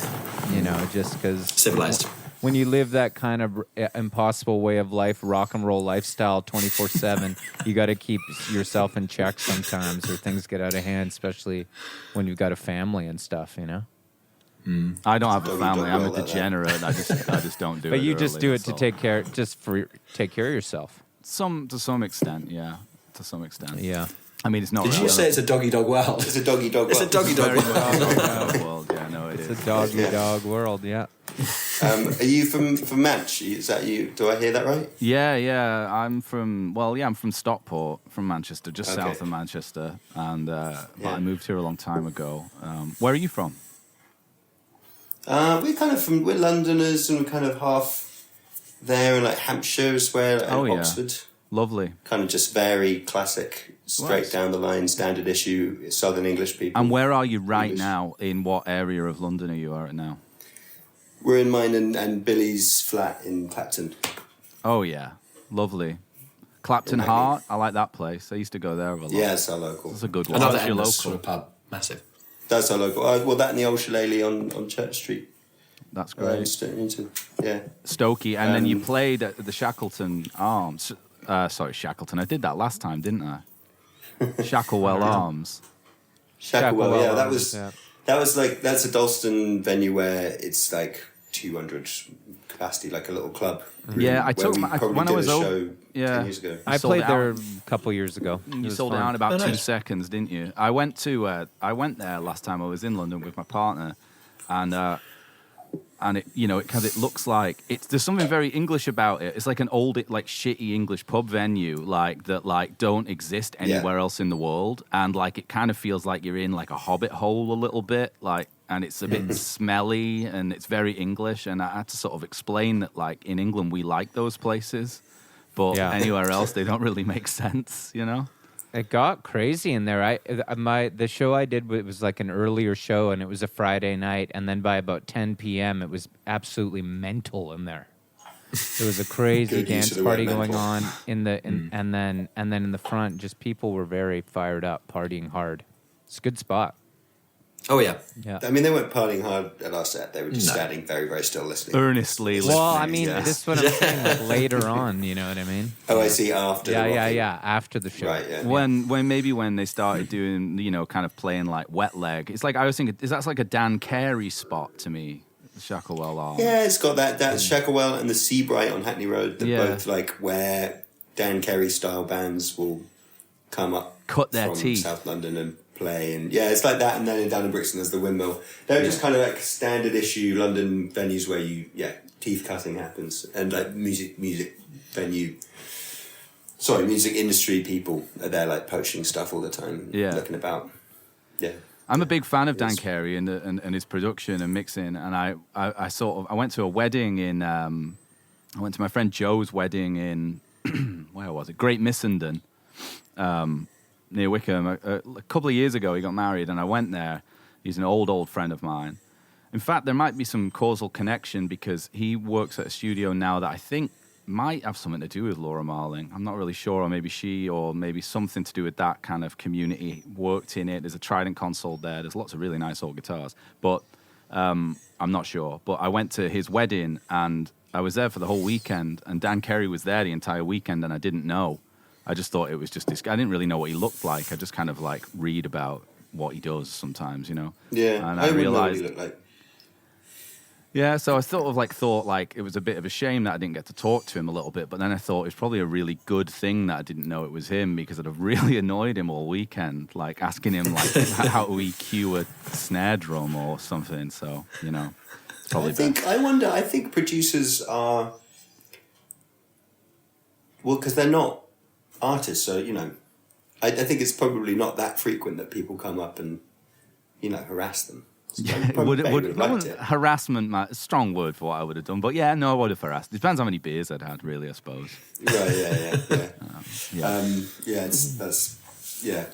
Speaker 3: Just because
Speaker 1: Civilized.
Speaker 3: When you live that kind of impossible way of life, rock and roll lifestyle 24/7, you got to keep yourself in check sometimes, or things get out of hand, especially when you've got a family and stuff,
Speaker 2: I don't have a family. I'm a degenerate. I just don't do it.
Speaker 3: But you
Speaker 2: early,
Speaker 3: just do it
Speaker 2: so.
Speaker 3: to take care of yourself.
Speaker 2: To some extent, yeah. To some extent.
Speaker 3: Yeah.
Speaker 2: It's not.
Speaker 1: Did you say it's a doggy dog world?
Speaker 4: It's a doggy dog.
Speaker 1: It's a doggy dog
Speaker 2: world. Yeah, no, it is.
Speaker 3: It's a doggy dog world. Yeah.
Speaker 4: Are you from Manch? Is that you? Do I hear that right?
Speaker 2: Yeah. I'm from Stockport, from Manchester, just south of Manchester, and but I moved here a long time ago. Where are you from?
Speaker 4: We're Londoners, and we're kind of half there in like Hampshire as well, and Oxford.
Speaker 2: Lovely.
Speaker 4: Kind of just very classic, straight down the line, standard issue, Southern English people.
Speaker 2: And where are you right now? In what area of London are you at now?
Speaker 4: We're in mine and Billy's flat in Clapton.
Speaker 2: Oh, yeah. Lovely. Clapton Heart, I like that place. I used to go there a lot.
Speaker 4: Yeah, it's our local.
Speaker 2: It's a good one.
Speaker 1: Another sort of pub. Massive.
Speaker 4: That's our local. That and the old Shillelagh on Church Street.
Speaker 2: That's great.
Speaker 4: Yeah.
Speaker 2: Stokey. And then you played at the Shackleton Arms. Sorry, Shackleton. I did that last time, didn't I? Shacklewell Arms.
Speaker 4: Shacklewell, yeah.
Speaker 3: Yeah.
Speaker 4: That's a Dalston venue where it's like 200 capacity, like a little club.
Speaker 2: Yeah, I
Speaker 4: where
Speaker 2: took
Speaker 4: we
Speaker 2: my,
Speaker 4: probably
Speaker 2: when I
Speaker 4: did
Speaker 2: was
Speaker 4: a
Speaker 2: over.
Speaker 4: show
Speaker 2: Yeah,
Speaker 4: 10 years ago.
Speaker 3: I
Speaker 2: sold
Speaker 3: played
Speaker 2: it
Speaker 3: there
Speaker 2: out.
Speaker 3: a couple years ago. It
Speaker 2: You
Speaker 3: was
Speaker 2: sold it
Speaker 3: fun.
Speaker 2: out in about 2
Speaker 1: nice.
Speaker 2: seconds, didn't you? I went there last time I was in London with my partner, and it, you know, because it looks like there's something very English about it. It's like an old, like shitty English pub venue, like that, like don't exist anywhere else in the world, and like it kind of feels like you're in like a hobbit hole a little bit, like, and it's a bit smelly and it's very English. And I had to sort of explain that, like in England we like those places, but anywhere else they don't really make sense, you know.
Speaker 3: It got crazy in there. The show I did was like an earlier show, and it was a Friday night, and then by about 10 p.m. it was absolutely mental in there. There was a crazy
Speaker 4: Good use
Speaker 3: dance
Speaker 4: of the
Speaker 3: party
Speaker 4: word
Speaker 3: going
Speaker 4: mental.
Speaker 3: on and then in the front, just people were very fired up, partying hard. It's a good spot.
Speaker 1: Oh yeah.
Speaker 3: Yeah.
Speaker 4: I mean, they weren't partying hard at our set. They were just standing very, very still listening.
Speaker 2: Earnestly
Speaker 3: Well, I
Speaker 2: listening,
Speaker 3: mean,
Speaker 2: yeah.
Speaker 3: this is what I'm saying. Like later on, you know what I mean?
Speaker 4: Oh, I see. After the rocking.
Speaker 3: After the show.
Speaker 4: Right, yeah.
Speaker 2: When they started doing, you know, kind of playing like Wet Leg, it's like I was thinking, that's like a Dan Carey spot to me, Shacklewell Arms.
Speaker 4: Yeah, it's got that Shacklewell and the Seabright on Hackney Road. They're both like where Dan Carey style bands will come up,
Speaker 2: Cut their
Speaker 4: from
Speaker 2: teeth.
Speaker 4: South London and play, and yeah, it's like that. And then down in Brixton there's the Windmill. They're just kind of like standard issue London venues where teeth cutting happens, and like music industry people are there like poaching stuff all the time, looking about. Yeah.
Speaker 2: I'm a big fan of Dan Carey and his production and mixing, and I went to a wedding in I went to my friend Joe's wedding in where was it? Great Missenden, near Wickham. A couple of years ago, he got married, and I went there. He's an old friend of mine. In fact, there might be some causal connection because he works at a studio now that I think might have something to do with Laura Marling. I'm not really sure, or maybe she, or maybe something to do with that kind of community worked in it. There's a Trident console there. There's lots of really nice old guitars, but I'm not sure. But I went to his wedding, and I was there for the whole weekend, and Dan Carey was there the entire weekend, and I didn't know. I just thought it was just this guy. I didn't really know what he looked like. I just kind of like read about what he does sometimes, you know.
Speaker 4: Yeah,
Speaker 2: And
Speaker 4: I
Speaker 2: I
Speaker 4: wouldn't know what
Speaker 2: realized,
Speaker 4: he looked like.
Speaker 2: yeah. So I sort of like thought like it was a bit of a shame that I didn't get to talk to him a little bit. But then I thought it was probably a really good thing that I didn't know it was him, because I'd have really annoyed him all weekend, like asking him like how do we cue a snare drum or something. So you know, it's probably
Speaker 4: I think producers are, well, because they're not artists, so you know, I think it's probably not that frequent that people come up and, you know, harass them. So
Speaker 2: would
Speaker 4: have liked it.
Speaker 2: harassment, strong word for what I would have done, but yeah, no, I would have harassed. Depends how many beers I'd had, really, I suppose.
Speaker 4: Right, yeah.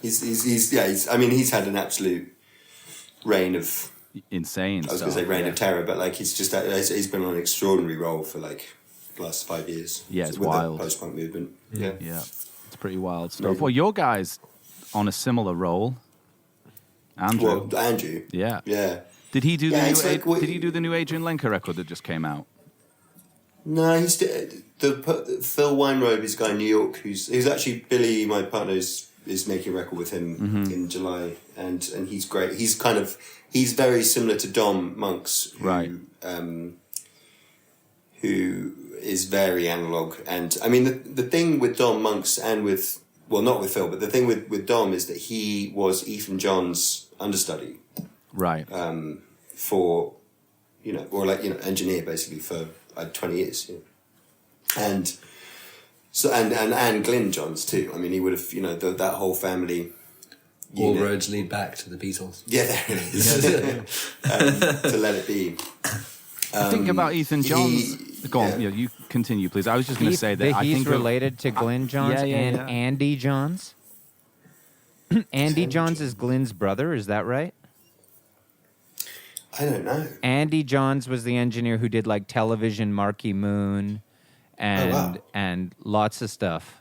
Speaker 4: He's had an absolute reign of
Speaker 2: Insane.
Speaker 4: I was going to say reign of terror, but like he's been on an extraordinary role for like the last 5 years.
Speaker 2: Yeah, it's
Speaker 4: with
Speaker 2: wild.
Speaker 4: The post-punk movement. Yeah.
Speaker 2: It's pretty wild stuff. Well, your guys on a similar role, Andrew.
Speaker 4: Well, Andrew.
Speaker 2: Yeah.
Speaker 4: Yeah.
Speaker 2: Did he do
Speaker 4: Did
Speaker 2: he do the new Adrian Lenker record that just came out?
Speaker 4: No, he's the Phil Weinrobe is a guy in New York who's actually Billy, my partner, is making a record with him in July, and he's great. He's very similar to Dom Monks, who is very analog. And I mean the thing with Dom Monks and not with Phil, but the thing with Dom is that he was Ethan John's understudy,
Speaker 2: right?
Speaker 4: For engineer basically for 20 years, and so and Glyn Johns too. I mean, he would have that whole family.
Speaker 1: All roads lead back to the Beatles.
Speaker 4: Yeah, there it is. To Let It Be.
Speaker 2: Think about Ethan Johns. Go on, you continue, please. I was just going to say that
Speaker 3: he's related to Glyn Johns and Andy Johns. Andy Johns is Glyn's brother, is that right?
Speaker 4: I don't know.
Speaker 3: Andy Johns was the engineer who did like Television, Marquee Moon, and lots of stuff.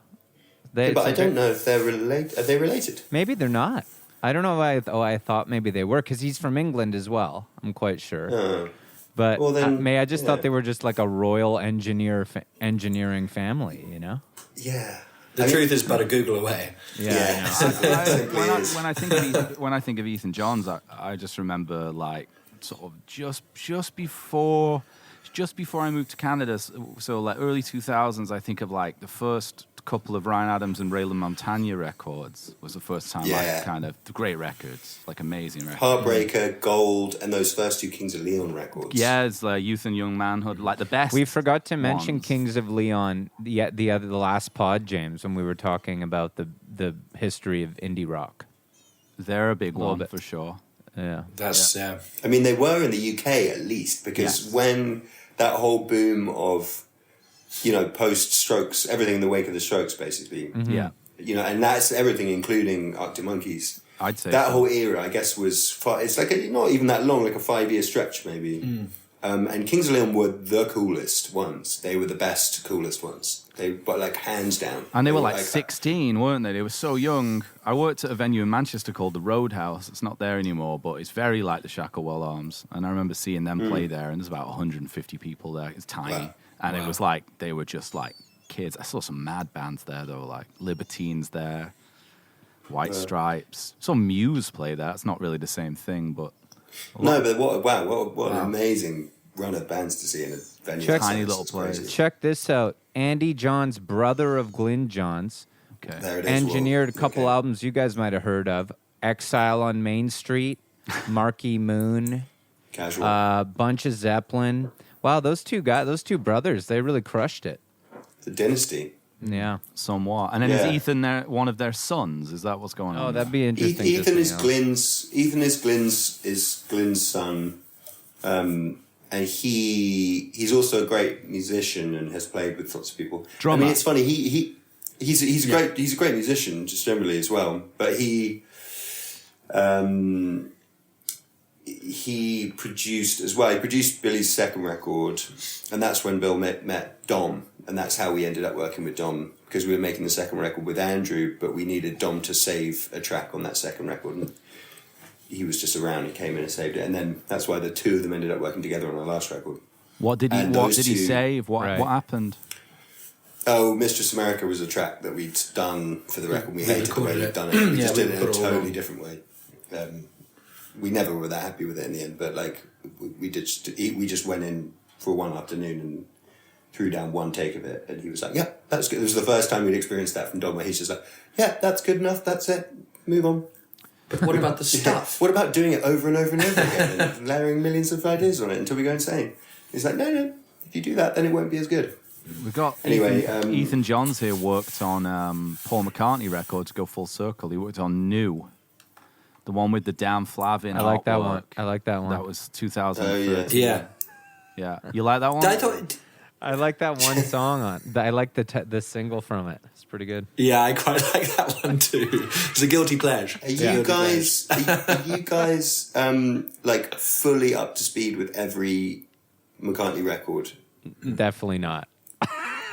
Speaker 4: But I don't know if they're related. Are they related?
Speaker 3: Maybe they're not. I don't know why. I thought maybe they were, because he's from England as well. I'm quite sure. But
Speaker 4: Well, then,
Speaker 3: I just thought
Speaker 4: yeah.
Speaker 3: they were just like a royal engineering family, you know?
Speaker 4: Yeah.
Speaker 1: The truth is but a Google away.
Speaker 4: Yeah.
Speaker 2: When I think of Ethan Johns, I just remember like sort of just before I moved to Canada, so like early 2000s. I think of like the first couple of Ryan Adams and Raylan Montagna records was the first time like kind of the great records, like amazing records.
Speaker 4: Heartbreaker, Gold, and those first two Kings of Leon records.
Speaker 2: Yeah, it's like Youth and Young Manhood, like the best.
Speaker 3: We forgot to mention
Speaker 2: ones.
Speaker 3: Kings of Leon the last pod, James, when we were talking about the history of indie rock.
Speaker 2: They're a big one
Speaker 3: bit.
Speaker 2: for sure.
Speaker 3: Yeah.
Speaker 1: That's yeah.
Speaker 4: I mean, they were in the UK at least, because when that whole boom of, post-Strokes, everything in the wake of the Strokes, basically.
Speaker 3: Mm-hmm.
Speaker 2: Yeah,
Speaker 4: And that's everything, including Arctic Monkeys.
Speaker 2: I'd say
Speaker 4: That
Speaker 2: so.
Speaker 4: whole era, I guess, was it's like not even that long, like a 5-year stretch, maybe. And Kings of Leon were the coolest ones. They were the best, coolest ones. But like hands down.
Speaker 2: And they were like 16, weren't they? They were so young. I worked at a venue in Manchester called the Roadhouse. It's not there anymore, but it's very like the Shacklewell Arms. And I remember seeing them play there, and there's about 150 people there. It's tiny.
Speaker 4: Wow.
Speaker 2: And it was like, they were just like kids. I saw some mad bands there, though, like Libertines there, White Stripes. Saw Muse play there. It's not really the same thing, but...
Speaker 4: No, but what an amazing run of bands to see in a venue.
Speaker 3: Check-
Speaker 2: Tiny
Speaker 4: It's
Speaker 2: little
Speaker 4: crazy.
Speaker 2: place.
Speaker 3: Check this out. Andy Johns, brother of Glyn Johns,
Speaker 2: Okay.
Speaker 4: There it is.
Speaker 3: engineered a
Speaker 4: Well,
Speaker 3: couple
Speaker 4: okay.
Speaker 3: albums you guys might have heard of. Exile on Main Street, Marquee Moon,
Speaker 4: Casual.
Speaker 3: Bunch of Zeppelin. Wow, those two brothers, they really crushed it.
Speaker 4: The Dynasty.
Speaker 3: Yeah.
Speaker 2: Somewhat. And then
Speaker 4: Yeah.
Speaker 2: is Ethan one of their sons? Is that what's going on?
Speaker 3: Oh,
Speaker 2: there?
Speaker 3: that'd be interesting.
Speaker 4: Ethan
Speaker 3: just to
Speaker 4: is
Speaker 3: know.
Speaker 4: Glyn's son, and he's also a great musician and has played with lots of people.
Speaker 2: Drummer.
Speaker 4: I mean, it's funny. He's a great musician just generally as well. But he produced as well. He produced Billy's second record, and that's when Bill met Dom, and that's how we ended up working with Dom, because we were making the second record with Andrew, but we needed Dom to save a track on that second record, and he was just around. He came in and saved it, and then that's why the two of them ended up working together on our last record.
Speaker 2: What did
Speaker 4: And
Speaker 2: he
Speaker 4: those two-
Speaker 2: save? What happened?
Speaker 4: Oh, Mistress America was a track that we'd done for the record. We hated the way
Speaker 1: recorded
Speaker 4: we'd
Speaker 1: it.
Speaker 4: done it. We
Speaker 1: Yeah,
Speaker 4: just
Speaker 1: we
Speaker 4: did it in a
Speaker 1: put it all
Speaker 4: totally
Speaker 1: wrong.
Speaker 4: different way. We never were that happy with it in the end, but like we just went in for one afternoon and threw down one take of it, and he was like, "Yeah, that's good." It was the first time we'd experienced that from Dom, where he's just like, "Yeah, that's good enough. That's it. Move on."
Speaker 1: But what about the stuff?
Speaker 4: What about doing it over and over and over again and layering millions of ideas on it until we go insane? He's like, no. If you do that, then it won't be as good.
Speaker 2: We've got
Speaker 4: Anyway,
Speaker 2: Ethan Johns here worked on Paul McCartney record to go full circle. He worked on New, the one with the Dan Flavin.
Speaker 3: I like that
Speaker 2: artwork.
Speaker 3: one. I like that one.
Speaker 2: That was 2013.
Speaker 4: Oh,
Speaker 1: Yeah.
Speaker 2: Yeah. You like that one?
Speaker 1: I thought.
Speaker 3: I like that one song on. I like the single from it. It's pretty good.
Speaker 1: Yeah, I quite like that one too. It's a guilty pleasure.
Speaker 4: Are you guys like fully up to speed with every McCartney record?
Speaker 3: Definitely not.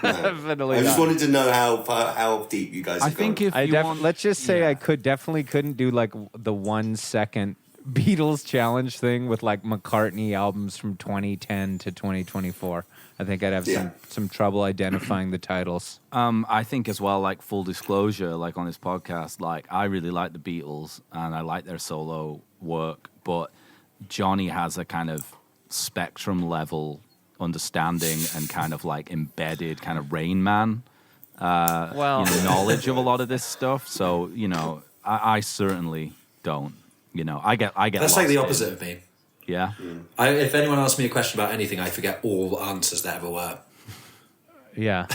Speaker 4: No.
Speaker 3: Definitely
Speaker 4: I just
Speaker 3: not.
Speaker 4: wanted to know how deep you guys.
Speaker 2: I
Speaker 4: have
Speaker 2: think
Speaker 4: gone.
Speaker 2: if you want,
Speaker 3: Let's just say I definitely couldn't do like the 1 second Beatles challenge thing with like McCartney albums from 2010 to 2024. I think I'd have some trouble identifying the titles.
Speaker 2: I think as well, like full disclosure, like on this podcast, like I really like the Beatles and I like their solo work, but Johnny has a kind of spectrum level understanding and kind of like embedded kind of Rain Man knowledge of a lot of this stuff. So I certainly don't. I get.
Speaker 1: That's
Speaker 2: lost
Speaker 1: like the
Speaker 2: in-
Speaker 1: opposite of me.
Speaker 2: Yeah.
Speaker 1: If anyone asks me a question about anything, I forget all the answers there ever were.
Speaker 3: Yeah.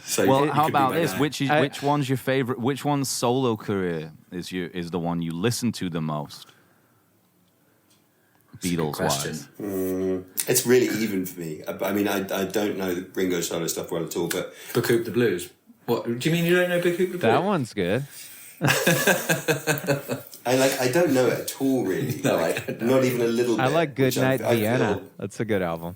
Speaker 1: So
Speaker 2: Well,
Speaker 1: you
Speaker 2: how
Speaker 1: could be
Speaker 2: about
Speaker 1: my
Speaker 2: this?
Speaker 1: guy.
Speaker 2: Which one's your favorite? Which one's solo career is the one you listen to the most? Beatles
Speaker 1: question.
Speaker 2: wise.
Speaker 4: It's really even for me. I mean, I don't know the Ringo solo stuff well at all, but
Speaker 1: Bacoop the Blues. What do you mean you don't know Bacoop the Blues?
Speaker 3: That one's good.
Speaker 4: I don't know it at all, really.
Speaker 1: No,
Speaker 4: Like,
Speaker 1: I don't know.
Speaker 4: not even a little bit.
Speaker 3: I like
Speaker 4: which
Speaker 3: Goodnight
Speaker 4: I
Speaker 3: Vienna.
Speaker 4: feel-
Speaker 3: That's a good album.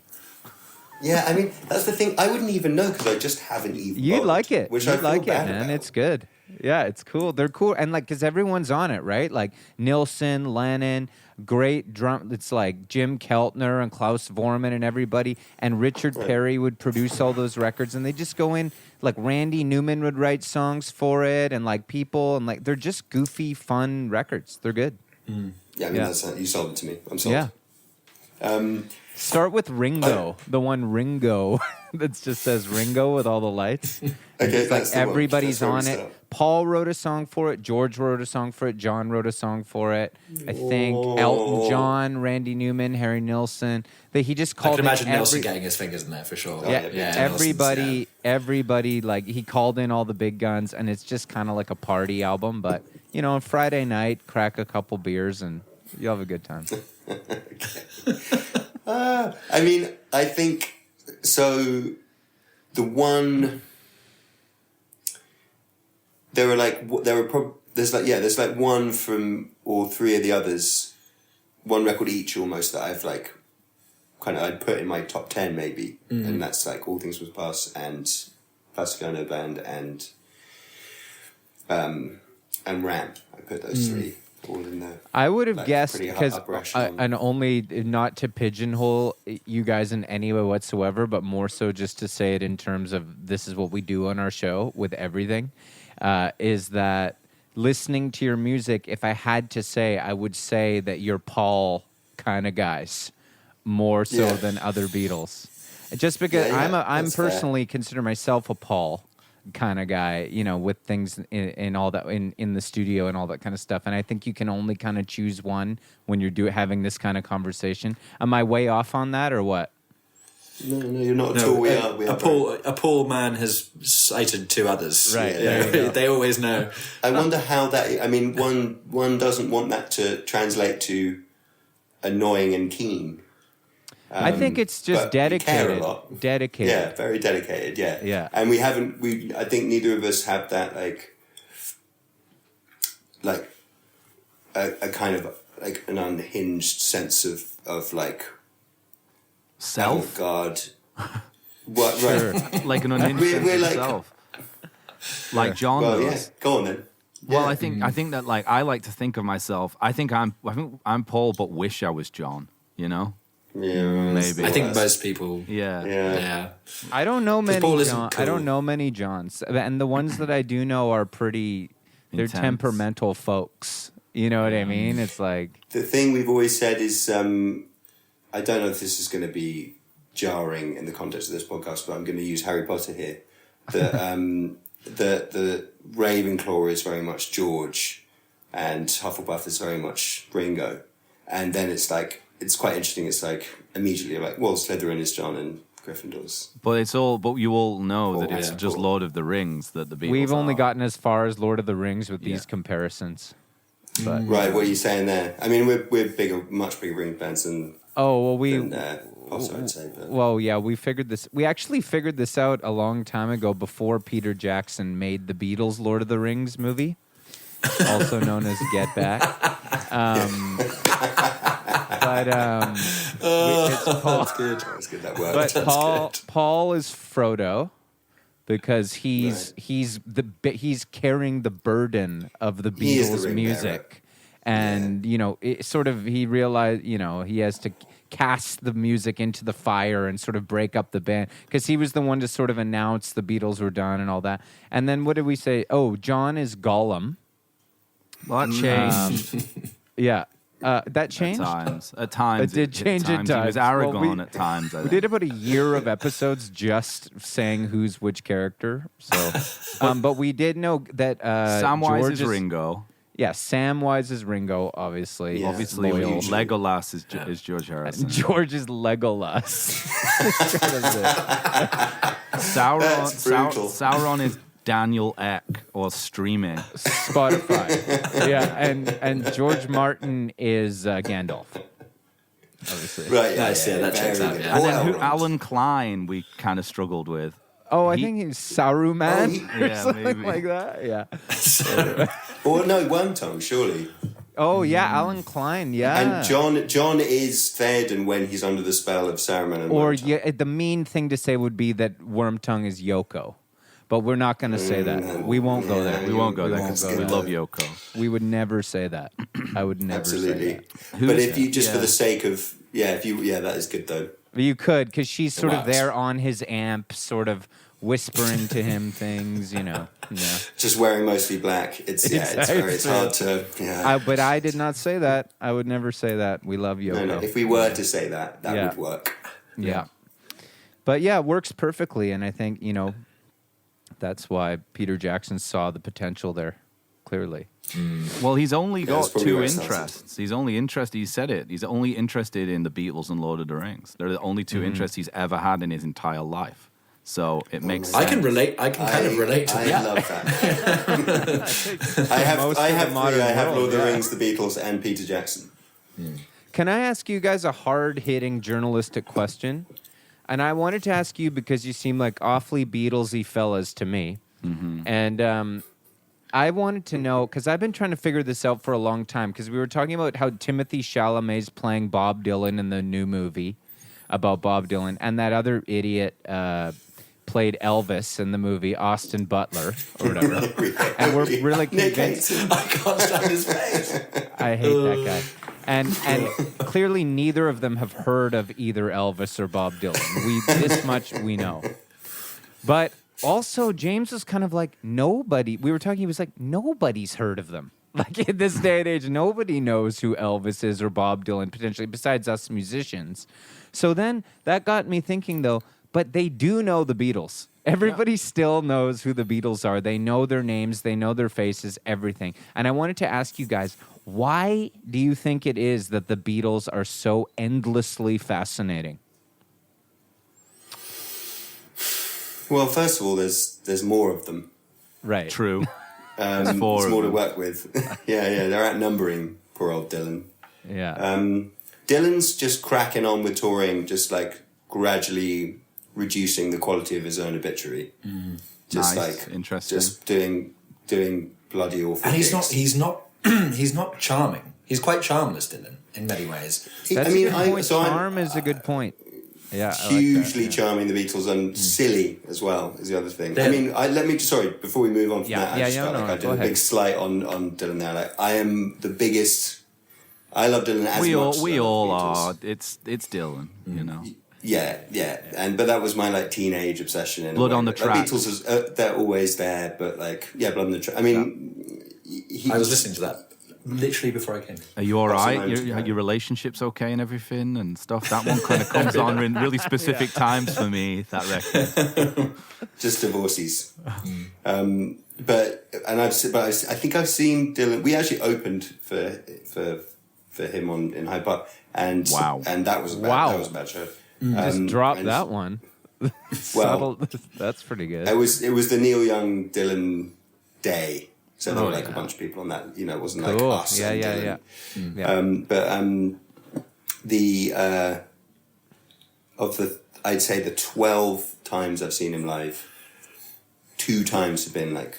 Speaker 4: Yeah, I mean, that's the thing. I wouldn't even know because I just haven't even.
Speaker 3: You'd
Speaker 4: bothered,
Speaker 3: like it.
Speaker 4: Which I
Speaker 3: You'd
Speaker 4: feel
Speaker 3: like it,
Speaker 4: bad
Speaker 3: man.
Speaker 4: about.
Speaker 3: It's good. Yeah, it's cool. They're cool. And like, because everyone's on it, right? Like Nilsson, Lennon, great drum. It's like Jim Keltner and Klaus Vormann and everybody, and Richard Perry would produce all those records, and they just go in. Like Randy Newman would write songs for it, and like people, and like they're just goofy, fun records. They're good.
Speaker 4: Yeah, I mean, that's you sold it to me. I'm sold.
Speaker 3: Yeah. Start with Ringo, the one Ringo that just says Ringo with all the lights.
Speaker 4: Okay,
Speaker 3: it's like
Speaker 4: that's the one.
Speaker 3: everybody's
Speaker 4: That's where we
Speaker 3: on it.
Speaker 4: start.
Speaker 3: Paul wrote a song for it. George wrote a song for it. John wrote a song for it. I think Elton John, Randy Newman, Harry Nilsson. He just
Speaker 1: I
Speaker 3: called
Speaker 1: can
Speaker 3: it
Speaker 1: imagine Nelson getting his fingers in there for sure.
Speaker 3: Yeah,
Speaker 1: Nelson's,
Speaker 3: everybody, like he called in all the big guns, and it's just kind of like a party album. But you know, on Friday night, crack a couple beers, and you'll have a good time.
Speaker 4: I mean, I think so. The one there's like one from all three of the others, one record each almost that I've like I'd put in my top 10 maybe, and that's like All Things Must Pass and Plastic Ono Band and Ramp. I put those three all in there.
Speaker 3: I would have
Speaker 4: Like,
Speaker 3: guessed
Speaker 4: pretty
Speaker 3: because,
Speaker 4: upper echelon.
Speaker 3: and only not to pigeonhole you guys in any way whatsoever, but more so just to say it in terms of this is what we do on our show with everything, is that listening to your music, if I had to say, I would say that you're Paul kind of guys more so than other Beatles. Just because I'm personally consider myself a Paul kind of guy, you know, with things in all that in the studio and all that kind of stuff. And I think you can only kind of choose one when you're having this kind of conversation. Am I way off on that or what?
Speaker 4: No, you're not at all. We are.
Speaker 1: A Paul man has cited two others.
Speaker 3: Right.
Speaker 1: Yeah. They always know.
Speaker 4: I wonder how that. I mean, one doesn't want that to translate to annoying and keen.
Speaker 3: I think it's just
Speaker 4: but we
Speaker 3: dedicated.
Speaker 4: care a lot.
Speaker 3: Dedicated.
Speaker 4: Yeah, very dedicated. Yeah,
Speaker 3: Yeah.
Speaker 4: And we haven't. I think neither of us have that like a kind of like an unhinged sense of like
Speaker 2: Self?
Speaker 4: God. What?
Speaker 3: Sure.
Speaker 4: Right.
Speaker 2: Like an unhinged
Speaker 4: We're
Speaker 2: sense of
Speaker 4: like-
Speaker 2: self. Like John
Speaker 4: Well,
Speaker 2: does.
Speaker 4: yeah. Go on then.
Speaker 2: Well,
Speaker 4: Yeah.
Speaker 2: I think that like I like to think of myself. I think I'm Paul, but wish I was John. You know?
Speaker 4: Yeah,
Speaker 2: Maybe.
Speaker 1: I think most people.
Speaker 2: Yeah.
Speaker 1: Yeah.
Speaker 3: I don't know many
Speaker 1: Paul isn't
Speaker 3: John, I
Speaker 1: cool.
Speaker 3: don't know many Johns, and the ones that I do know are pretty. They're
Speaker 2: Intense.
Speaker 3: temperamental folks. You know what I mean? It's like
Speaker 4: The thing we've always said is, I don't know if this is going to be jarring in the context of this podcast, but I'm going to use Harry Potter here. The Ravenclaw is very much George, and Hufflepuff is very much Ringo, and then it's like it's quite interesting. It's like immediately like, well, Slytherin is John and Gryffindor's.
Speaker 2: But you all know that
Speaker 4: Paul,
Speaker 2: it's
Speaker 4: yeah,
Speaker 2: just
Speaker 4: Paul.
Speaker 2: Lord of the Rings that the Beatles
Speaker 3: we've only
Speaker 2: are.
Speaker 3: gotten as far as Lord of the Rings with these
Speaker 2: Yeah.
Speaker 3: comparisons. But
Speaker 4: Right, what are you saying there? I mean, we're bigger, much bigger Ring fans than Potter, I'd say. But.
Speaker 3: well, yeah, we figured this. We actually figured this out a long time ago before Peter Jackson made the Beatles Lord of the Rings movie, also known as Get Back. It's Paul.
Speaker 1: That's good.
Speaker 4: That's good, that word.
Speaker 3: But Paul is Frodo because he's carrying the burden of the
Speaker 4: He is the
Speaker 3: Beatles'
Speaker 4: ring
Speaker 3: music,
Speaker 4: bearer.
Speaker 3: and you know, he realized, you know, he has to cast the music into the fire and sort of break up the band because he was the one to sort of announce the Beatles were done and all that. And then what did we say? Oh, John is Gollum.
Speaker 2: Well, that changed
Speaker 3: Yeah. That changed?
Speaker 2: at times.
Speaker 3: It did change at
Speaker 2: He was
Speaker 3: times. Well,
Speaker 2: Aragorn at times. I
Speaker 3: We
Speaker 2: think.
Speaker 3: did about a year of episodes just saying who's which character. So, but we did know that
Speaker 2: Samwise
Speaker 3: George
Speaker 2: is Ringo.
Speaker 3: Yeah, Samwise is Sauron, obviously.
Speaker 4: Yeah.
Speaker 2: Obviously,
Speaker 3: Loyal.
Speaker 2: Legolas is George Harrison.
Speaker 3: George is Legolas.
Speaker 4: That's brutal.
Speaker 2: Sauron is Daniel Eck or streaming.
Speaker 3: Spotify. Yeah, and George Martin is Gandalf. Obviously.
Speaker 4: Right,
Speaker 1: Nice, yeah, that checks
Speaker 4: very
Speaker 1: out,
Speaker 4: good.
Speaker 1: yeah.
Speaker 2: And
Speaker 4: Or
Speaker 2: then
Speaker 4: Elrond.
Speaker 2: Alan Klein, we kind of struggled with.
Speaker 3: Oh, I
Speaker 2: He-
Speaker 3: think he's Saruman
Speaker 4: Oh, he-
Speaker 3: or
Speaker 2: Yeah,
Speaker 3: something
Speaker 2: maybe.
Speaker 3: like that. Yeah.
Speaker 4: Or no, Wormtongue, surely.
Speaker 3: Oh yeah, Alan Klein. Yeah.
Speaker 4: And John is Theoden when he's under the spell of Saruman and
Speaker 3: Or
Speaker 4: Wormtongue.
Speaker 3: yeah, the mean thing to say would be that Wormtongue is Yoko. But we're not going to say that. We won't go there.
Speaker 2: We won't go there
Speaker 3: won't
Speaker 2: because
Speaker 3: go
Speaker 2: we
Speaker 3: there.
Speaker 2: love Yoko.
Speaker 3: We would never say that. I would never
Speaker 4: Absolutely.
Speaker 3: say that.
Speaker 4: But if you just for the sake of that is good though.
Speaker 3: You could, because she's sort of
Speaker 4: wax.
Speaker 3: there on his amp, sort of whispering to him things, you know. Yeah.
Speaker 4: Just wearing mostly black. It's hard to. Yeah.
Speaker 3: But I did not say that. I would never say that. We love Yoko.
Speaker 4: No. If we were to say that would work.
Speaker 3: Yeah. But yeah, it works perfectly, and I think, you know, that's why Peter Jackson saw the potential there, clearly.
Speaker 2: Well, he's only got
Speaker 4: that's probably
Speaker 2: two
Speaker 4: where it started.
Speaker 2: interests. He's only interested, he said it, he's only interested in the Beatles and Lord of the Rings. They're the only two interests he's ever had in his entire life. So it makes sense.
Speaker 1: I can kind of relate to
Speaker 4: I
Speaker 1: that.
Speaker 4: love that. I have Lord of the Rings, the Beatles, and Peter Jackson.
Speaker 3: Can I ask you guys a hard-hitting journalistic question? And I wanted to ask you because you seem like awfully Beatlesy fellas to me. Mm-hmm. And I wanted to know, because I've been trying to figure this out for a long time, because we were talking about how Timothy Chalamet's playing Bob Dylan in the new movie about Bob Dylan, and that other idiot played Elvis in the movie, Austin Butler, or whatever. And we're really convinced.
Speaker 1: I can't stand his face.
Speaker 3: I hate that guy. And clearly neither of them have heard of either Elvis or Bob Dylan. This much we know. But also, James was kind of like, nobody, we were talking, he was like, nobody's heard of them. Like, in this day and age, nobody knows who Elvis is or Bob Dylan, potentially, besides us musicians. So then, that got me thinking, though, but they do know the Beatles. Everybody still knows who the Beatles are. They know their names, they know their faces, everything. And I wanted to ask you guys, why do you think it is that the Beatles are so endlessly fascinating?
Speaker 4: Well, first of all, there's more of them.
Speaker 3: Right.
Speaker 2: True.
Speaker 4: There's more to work with. yeah, they're outnumbering poor old Dylan.
Speaker 3: Yeah.
Speaker 4: Dylan's just cracking on with touring, just like gradually reducing the quality of his own obituary. Just
Speaker 2: Nice.
Speaker 4: like
Speaker 2: Interesting.
Speaker 4: just doing bloody awful.
Speaker 1: And
Speaker 4: gigs.
Speaker 1: he's not he's not charming. He's quite charmless, Dylan, in many ways.
Speaker 3: That's a good point. Charm is a good point. Yeah, I like
Speaker 4: hugely
Speaker 3: that,
Speaker 4: charming, the Beatles, and silly as well is the other thing.
Speaker 1: Yeah.
Speaker 4: I mean, sorry, before we move on from that, I just felt like I did
Speaker 3: go
Speaker 4: a
Speaker 3: ahead.
Speaker 4: big slight on Dylan there. Like, I am the biggest. I love Dylan as much.
Speaker 2: We
Speaker 4: as I love
Speaker 2: all
Speaker 4: the
Speaker 2: are.
Speaker 4: Beatles.
Speaker 2: It's Dylan, you know.
Speaker 4: Yeah, but that was my like teenage obsession. In a
Speaker 2: Blood
Speaker 4: way.
Speaker 2: on the
Speaker 4: Like,
Speaker 2: Tracks.
Speaker 4: Beatles is they're always there, but like Blood on the Tracks. I mean,
Speaker 1: I was listening to that literally before I came.
Speaker 2: Are you all right?
Speaker 4: Absolutely.
Speaker 2: Your relationship's okay and everything and stuff? That one kind of comes on in really specific times for me, that record.
Speaker 4: just divorcees. I think I've seen Dylan. We actually opened for him in Hyde Park, and
Speaker 2: Wow.
Speaker 4: and that was a bad show.
Speaker 3: Just drop that one.
Speaker 4: Well,
Speaker 3: That's pretty good.
Speaker 4: it was the Neil Young Dylan day, so there were like a bunch of people on that. You know, it wasn't like
Speaker 3: Cool.
Speaker 4: us. and Dylan. I'd say the 12 times I've seen him live, 2 times have been like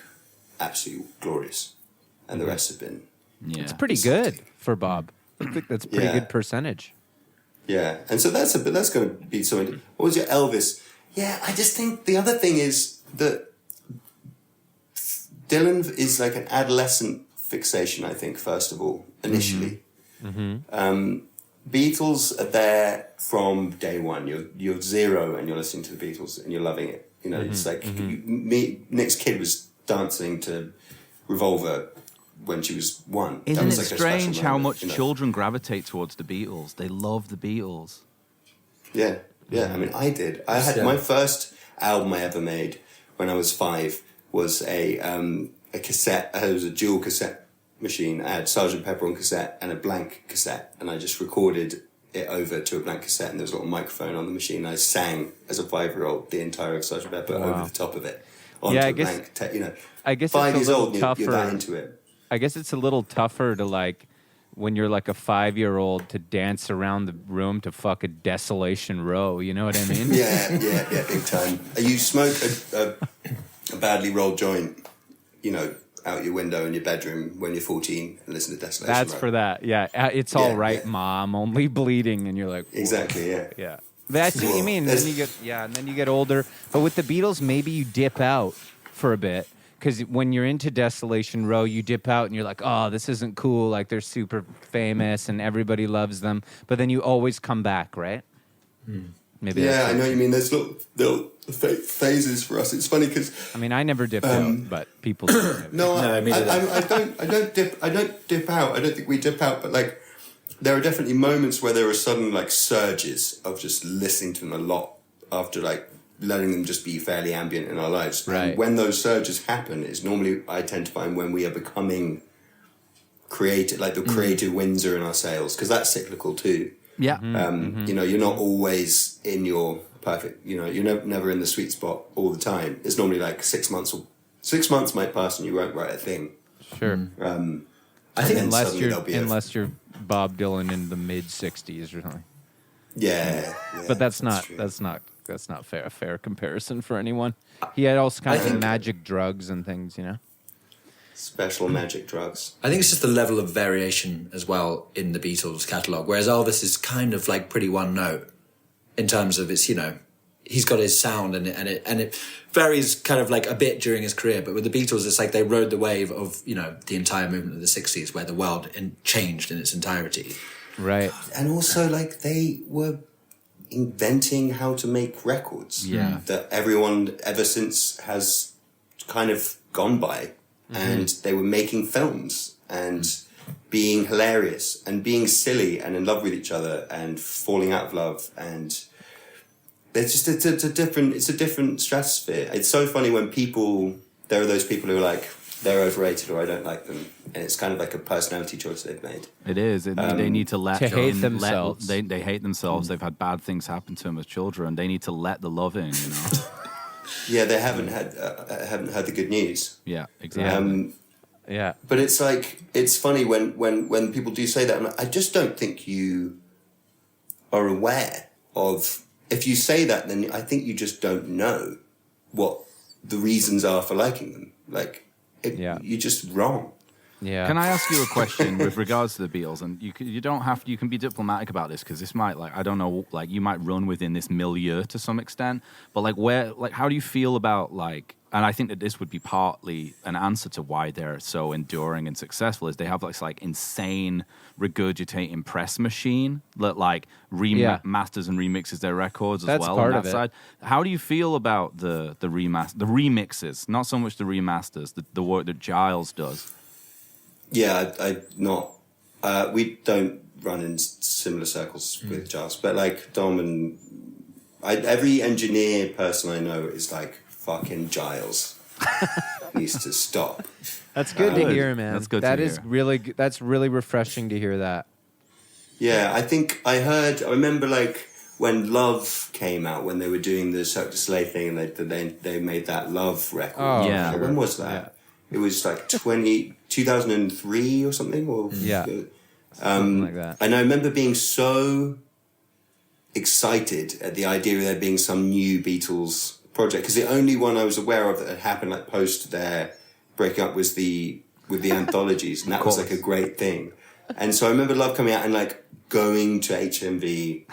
Speaker 4: absolutely glorious, and the rest have been
Speaker 2: Yeah.
Speaker 3: Pretty good for Bob. I think that's a pretty
Speaker 4: Yeah.
Speaker 3: good percentage.
Speaker 4: Yeah, and so that's going to be something. What was your Elvis? Yeah, I just think the other thing is that Dylan is like an adolescent fixation. I think first of all, initially, Beatles are there from day one. You're 0 and you're listening to the Beatles and you're loving it. You know, it's like Nick's kid was dancing to Revolver when she was 1.
Speaker 2: Isn't
Speaker 4: That was
Speaker 2: it
Speaker 4: like a
Speaker 2: strange
Speaker 4: special
Speaker 2: how
Speaker 4: moment,
Speaker 2: much
Speaker 4: you know?
Speaker 2: children gravitate towards the Beatles? They love the Beatles.
Speaker 4: Yeah. I mean, I did. I had my first album I ever made when I was 5 was a cassette. It was a dual cassette machine. I had Sgt. Pepper on cassette and a blank cassette, and I just recorded it over to a blank cassette. And there was a little microphone on the machine. I sang as a 5-year-old the entire of Sgt. Pepper over the top of it onto
Speaker 3: Yeah, I
Speaker 4: a
Speaker 3: guess-
Speaker 4: blank. You know,
Speaker 3: I guess
Speaker 4: 5
Speaker 3: it's
Speaker 4: years
Speaker 3: a little
Speaker 4: old, and
Speaker 3: tougher.
Speaker 4: you're that into it.
Speaker 3: I guess it's a little tougher to like when you're like a 5-year-old to dance around the room to fuck a Desolation Row. You know what I mean?
Speaker 4: Yeah, big time. You smoke a badly rolled joint, you know, out your window in your bedroom when you're 14 and listen to Desolation
Speaker 3: That's
Speaker 4: Row.
Speaker 3: for that. Yeah, it's all
Speaker 4: Yeah,
Speaker 3: right,
Speaker 4: yeah.
Speaker 3: Mom. Only bleeding, and you're like, whoa.
Speaker 4: Exactly, yeah.
Speaker 3: Yeah, that's what you mean. And then you get older. But with the Beatles, maybe you dip out for a bit. Because when you're into Desolation Row, you dip out and you're like, oh, this isn't cool. Like, they're super famous and everybody loves them. But then you always come back, right? Maybe.
Speaker 4: Yeah, I know what you mean. There's little phases for us. It's funny because
Speaker 3: I mean, I never dipped out, but people do.
Speaker 4: no,
Speaker 1: No, me neither.
Speaker 4: I don't dip out. I don't think we dip out, but like there are definitely moments where there are sudden like surges of just listening to them a lot after like letting them just be fairly ambient in our lives.
Speaker 3: Right.
Speaker 4: And when those surges happen, it's normally I tend to find when we are becoming creative, like the creative winds are in our sails, because that's cyclical too.
Speaker 2: Yeah.
Speaker 4: You know, you're not always in your perfect, you know, you're never in the sweet spot all the time. It's normally like 6 months might pass and you won't write a thing.
Speaker 3: Sure.
Speaker 1: I think
Speaker 3: Unless you're Bob Dylan in the mid 60s or something.
Speaker 4: Yeah.
Speaker 3: But that's
Speaker 4: true.
Speaker 3: not fair comparison for anyone. He had also kind of magic drugs and things, you know.
Speaker 4: Special magic drugs.
Speaker 1: I think it's just the level of variation as well in the Beatles catalogue, whereas Elvis is kind of like pretty one note in terms of its, you know, he's got his sound and it varies kind of like a bit during his career. But with the Beatles, it's like they rode the wave of, you know, the entire movement of the 60s where the world changed in its entirety.
Speaker 3: Right.
Speaker 4: And also, like, they were inventing how to make records.
Speaker 2: Yeah.
Speaker 4: That everyone ever since has kind of gone by. And they were making films and being hilarious and being silly and in love with each other and falling out of love. And there's just, it's a different stratosphere. It's so funny when there are those people who are like, they're overrated or I don't like them. And it's kind of like a personality choice they've made.
Speaker 2: It is. They need to
Speaker 3: hate themselves.
Speaker 2: They hate themselves. They've had bad things happen to them as children. They need to let the love in, you know.
Speaker 4: Yeah, they haven't had the good news.
Speaker 2: Yeah, exactly.
Speaker 3: Yeah.
Speaker 4: But it's like, it's funny when people do say that. I'm like, I just don't think you are aware of, if you say that, then I think you just don't know what the reasons are for liking them. Like, you're just wrong.
Speaker 3: Yeah.
Speaker 2: Can I ask you a question with regards to the Beatles? And you don't have to, you can be diplomatic about this because this might, like, I don't know, like you might run within this milieu to some extent, but like how do you feel about like, and I think that this would be partly an answer to why they're so enduring and successful is they have this like insane regurgitating press machine that like masters and remixes their records as well.
Speaker 3: Part
Speaker 2: on
Speaker 3: of
Speaker 2: that
Speaker 3: it.
Speaker 2: side. How do you feel about the remixes, not so much the remasters, the work that Giles does?
Speaker 4: Yeah, we don't run in similar circles with Giles, but like Dom and every engineer person I know is like, fucking Giles needs to stop.
Speaker 3: That's good to hear, man.
Speaker 2: That's good
Speaker 3: That
Speaker 2: to
Speaker 3: is
Speaker 2: hear.
Speaker 3: really good. That's really refreshing to hear that.
Speaker 4: Yeah, I remember like when Love came out, when they were doing the Cirque du Soleil thing, and they made that Love record.
Speaker 3: Oh,
Speaker 2: yeah.
Speaker 4: When was that? It was like 2003 or something? Or,
Speaker 3: Something like that.
Speaker 4: And I remember being so excited at the idea of there being some new Beatles project, because the only one I was aware of that had happened like post their breaking up was with the anthologies, and that was like a great thing. And so I remember Love coming out and like going to HMV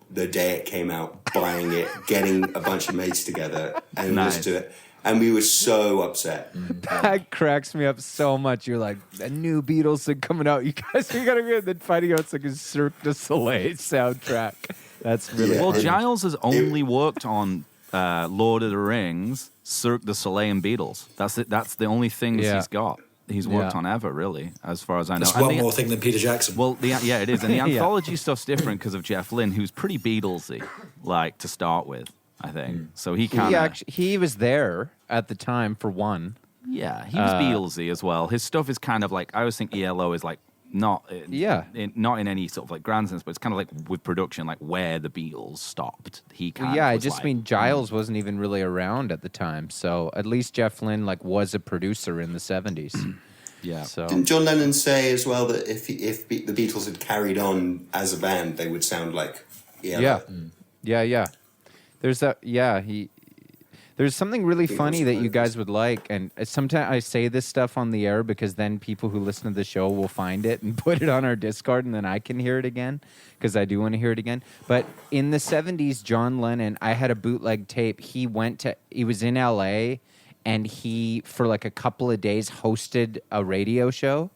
Speaker 4: the day it came out, buying it, getting a bunch of mates together and listening to it. And we were so upset.
Speaker 3: That cracks me up so much. You're like, the new Beatles are coming out. You guys are gonna be then finding out it's like a Cirque du Soleil soundtrack. That's really
Speaker 4: Yeah.
Speaker 2: Well,
Speaker 4: And
Speaker 2: Giles has only worked on Lord of the Rings, Cirque du Soleil, and Beatles. That's it. That's the only things he's got. He's worked on ever, really, as far as I know.
Speaker 1: That's one more thing than Peter Jackson.
Speaker 2: Well, yeah, it is. And the
Speaker 3: Yeah.
Speaker 2: anthology stuff's different because of Jeff Lynne, who's pretty Beatlesy, like, to start with, I think. So he kind of...
Speaker 3: He was there at the time, for one.
Speaker 2: Yeah, he was Beatlesy as well. His stuff is kind of like... I always think ELO is like... Not in any sort of like grand sense, but it's kind of like with production, like where the Beatles stopped. He kind of
Speaker 3: I
Speaker 2: was
Speaker 3: just
Speaker 2: like,
Speaker 3: mean Giles wasn't even really around at the time, so at least Jeff Lynne like was a producer in the 70s.
Speaker 2: Yeah.
Speaker 3: So
Speaker 4: Didn't John Lennon say as well that if the Beatles had carried on as a band, they would sound like ELO?
Speaker 3: Yeah. There's that. Yeah, There's something really funny that you guys would like, and sometimes I say this stuff on the air because then people who listen to the show will find it and put it on our Discord, and then I can hear it again because I do want to hear it again. But in the 70s, John Lennon, I had a bootleg tape. He was in LA, and he for like a couple of days hosted a radio show.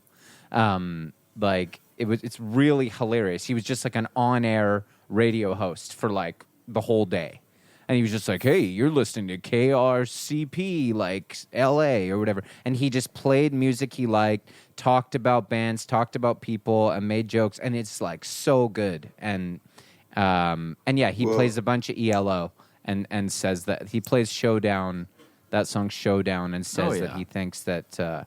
Speaker 3: It's really hilarious. He was just like an on-air radio host for like the whole day. And he was just like, hey, you're listening to KRCP, like LA or whatever. And he just played music he liked, talked about bands, talked about people, and made jokes. And it's like so good. And yeah, he plays a bunch of ELO and says that he plays Showdown, that song Showdown, and says that he thinks that,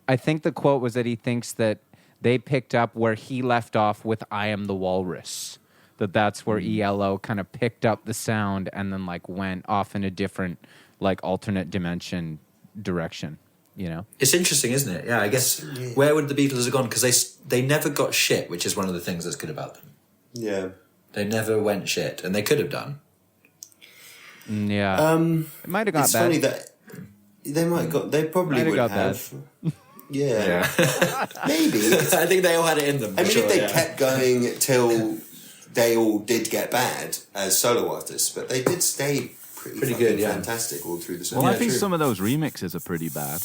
Speaker 3: I think the quote was that he thinks that they picked up where he left off with I Am the Walrus. That's where ELO kind of picked up the sound and then like went off in a different like alternate dimension direction, you know?
Speaker 1: It's interesting, isn't it? Yeah, I guess where would the Beatles have gone? Because they never got shit, which is one of the things that's good about them.
Speaker 4: Yeah.
Speaker 1: They never went shit, and they could have done.
Speaker 3: Yeah. It might have got
Speaker 4: it's
Speaker 3: bad.
Speaker 4: funny that they probably would have. Yeah. Maybe.
Speaker 1: I think they all had it in them.
Speaker 4: I mean, if they kept going till they all did get bad as solo artists, but they did stay pretty good, fantastic all through the song.
Speaker 2: Well, I think some of those remixes are pretty bad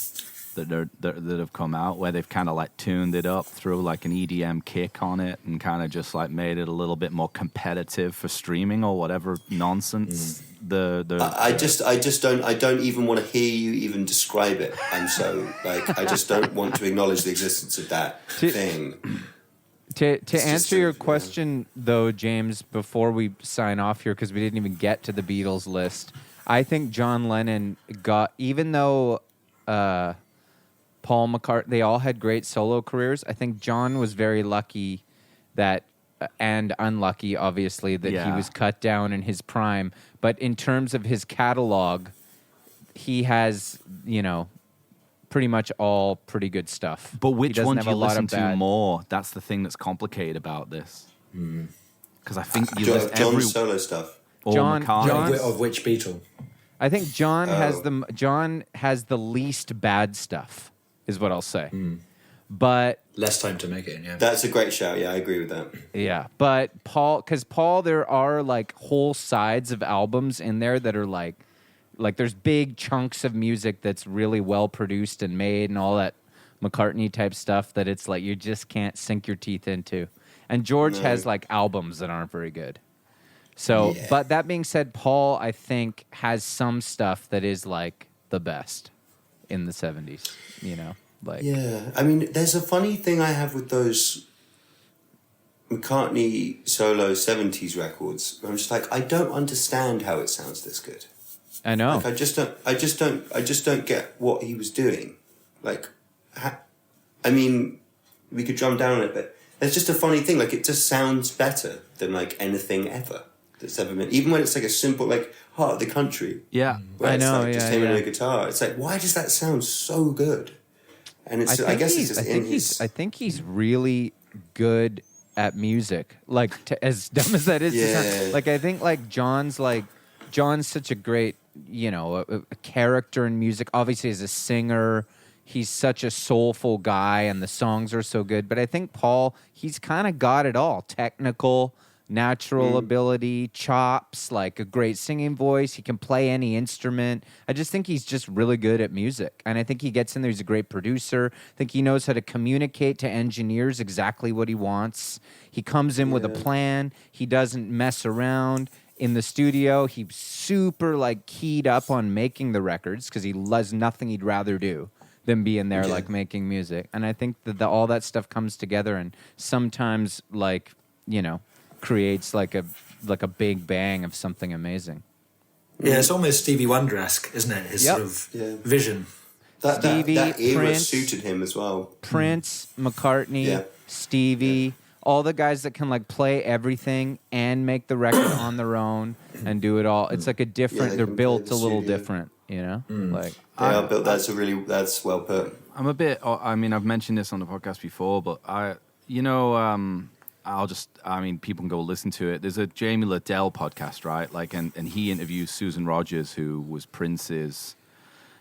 Speaker 2: that have come out, where they've kind of like tuned it up, threw like an EDM kick on it, and kind of just like made it a little bit more competitive for streaming or whatever nonsense. I
Speaker 4: don't even want to hear you even describe it. I'm so like I just don't want to acknowledge the existence of that thing.
Speaker 3: To answer your question, though, James, before we sign off here, because we didn't even get to the Beatles list, I think John Lennon even though Paul McCartney, they all had great solo careers, I think John was very lucky and unlucky, obviously, that he was cut down in his prime. But in terms of his catalog, he has, pretty much all pretty good stuff.
Speaker 2: But which one do you listen to more? That's the thing that's complicated about this. Because I think you listen
Speaker 4: John's solo stuff.
Speaker 3: John,
Speaker 1: of which Beatle?
Speaker 3: I think John has the least bad stuff, is what I'll say. But
Speaker 1: less time to make it. Yeah,
Speaker 4: that's a great shout. Yeah, I agree with that.
Speaker 3: Yeah, but Paul, there are like whole sides of albums in there that are like there's big chunks of music that's really well produced and made and all that McCartney type stuff that it's like you just can't sink your teeth into. And George has like albums that aren't very good. So, but that being said, Paul, I think, has some stuff that is like the best in the 70s,
Speaker 4: Yeah, I mean, there's a funny thing I have with those McCartney solo 70s records. I'm just like, I don't understand how it sounds this good.
Speaker 3: I know.
Speaker 4: Like, I just don't get what he was doing. Like, I mean, we could drum down on it, but it's just a funny thing. Like, it just sounds better than like anything ever that's ever been. Even when it's like a simple, like Heart of the Country.
Speaker 2: Yeah,
Speaker 4: where I know. Like just him and a guitar. It's like, why does that sound so good? And it's, I guess it's just
Speaker 3: I think he's really good at music. Like, as dumb as that is, to sound, like I think like John's such a great, a character in music. Obviously, as a singer, he's such a soulful guy, and the songs are so good. But I think Paul, he's kind of got it all: technical, natural ability, chops, like a great singing voice. He can play any instrument. I just think he's just really good at music. And I think he gets in there. He's a great producer. I think he knows how to communicate to engineers exactly what he wants. He comes in with a plan. He doesn't mess around. In the studio, he's super like keyed up on making the records because he has nothing he'd rather do than be in there like making music. And I think that all that stuff comes together and sometimes creates like a big bang of something amazing.
Speaker 1: Yeah, it's almost Stevie Wonder-esque, isn't it? His sort of vision.
Speaker 4: That era Prince, suited him as well.
Speaker 3: Prince, McCartney, Stevie, all the guys that can like play everything and make the record on their own and do it all. It's like a different. They're built a little different, Like
Speaker 4: they are built. That's well put.
Speaker 2: I'm a bit. I mean, I've mentioned this on the podcast before, but people can go listen to it. There's a Jamie Liddell podcast, right? Like, and he interviews Susan Rogers, who was Prince's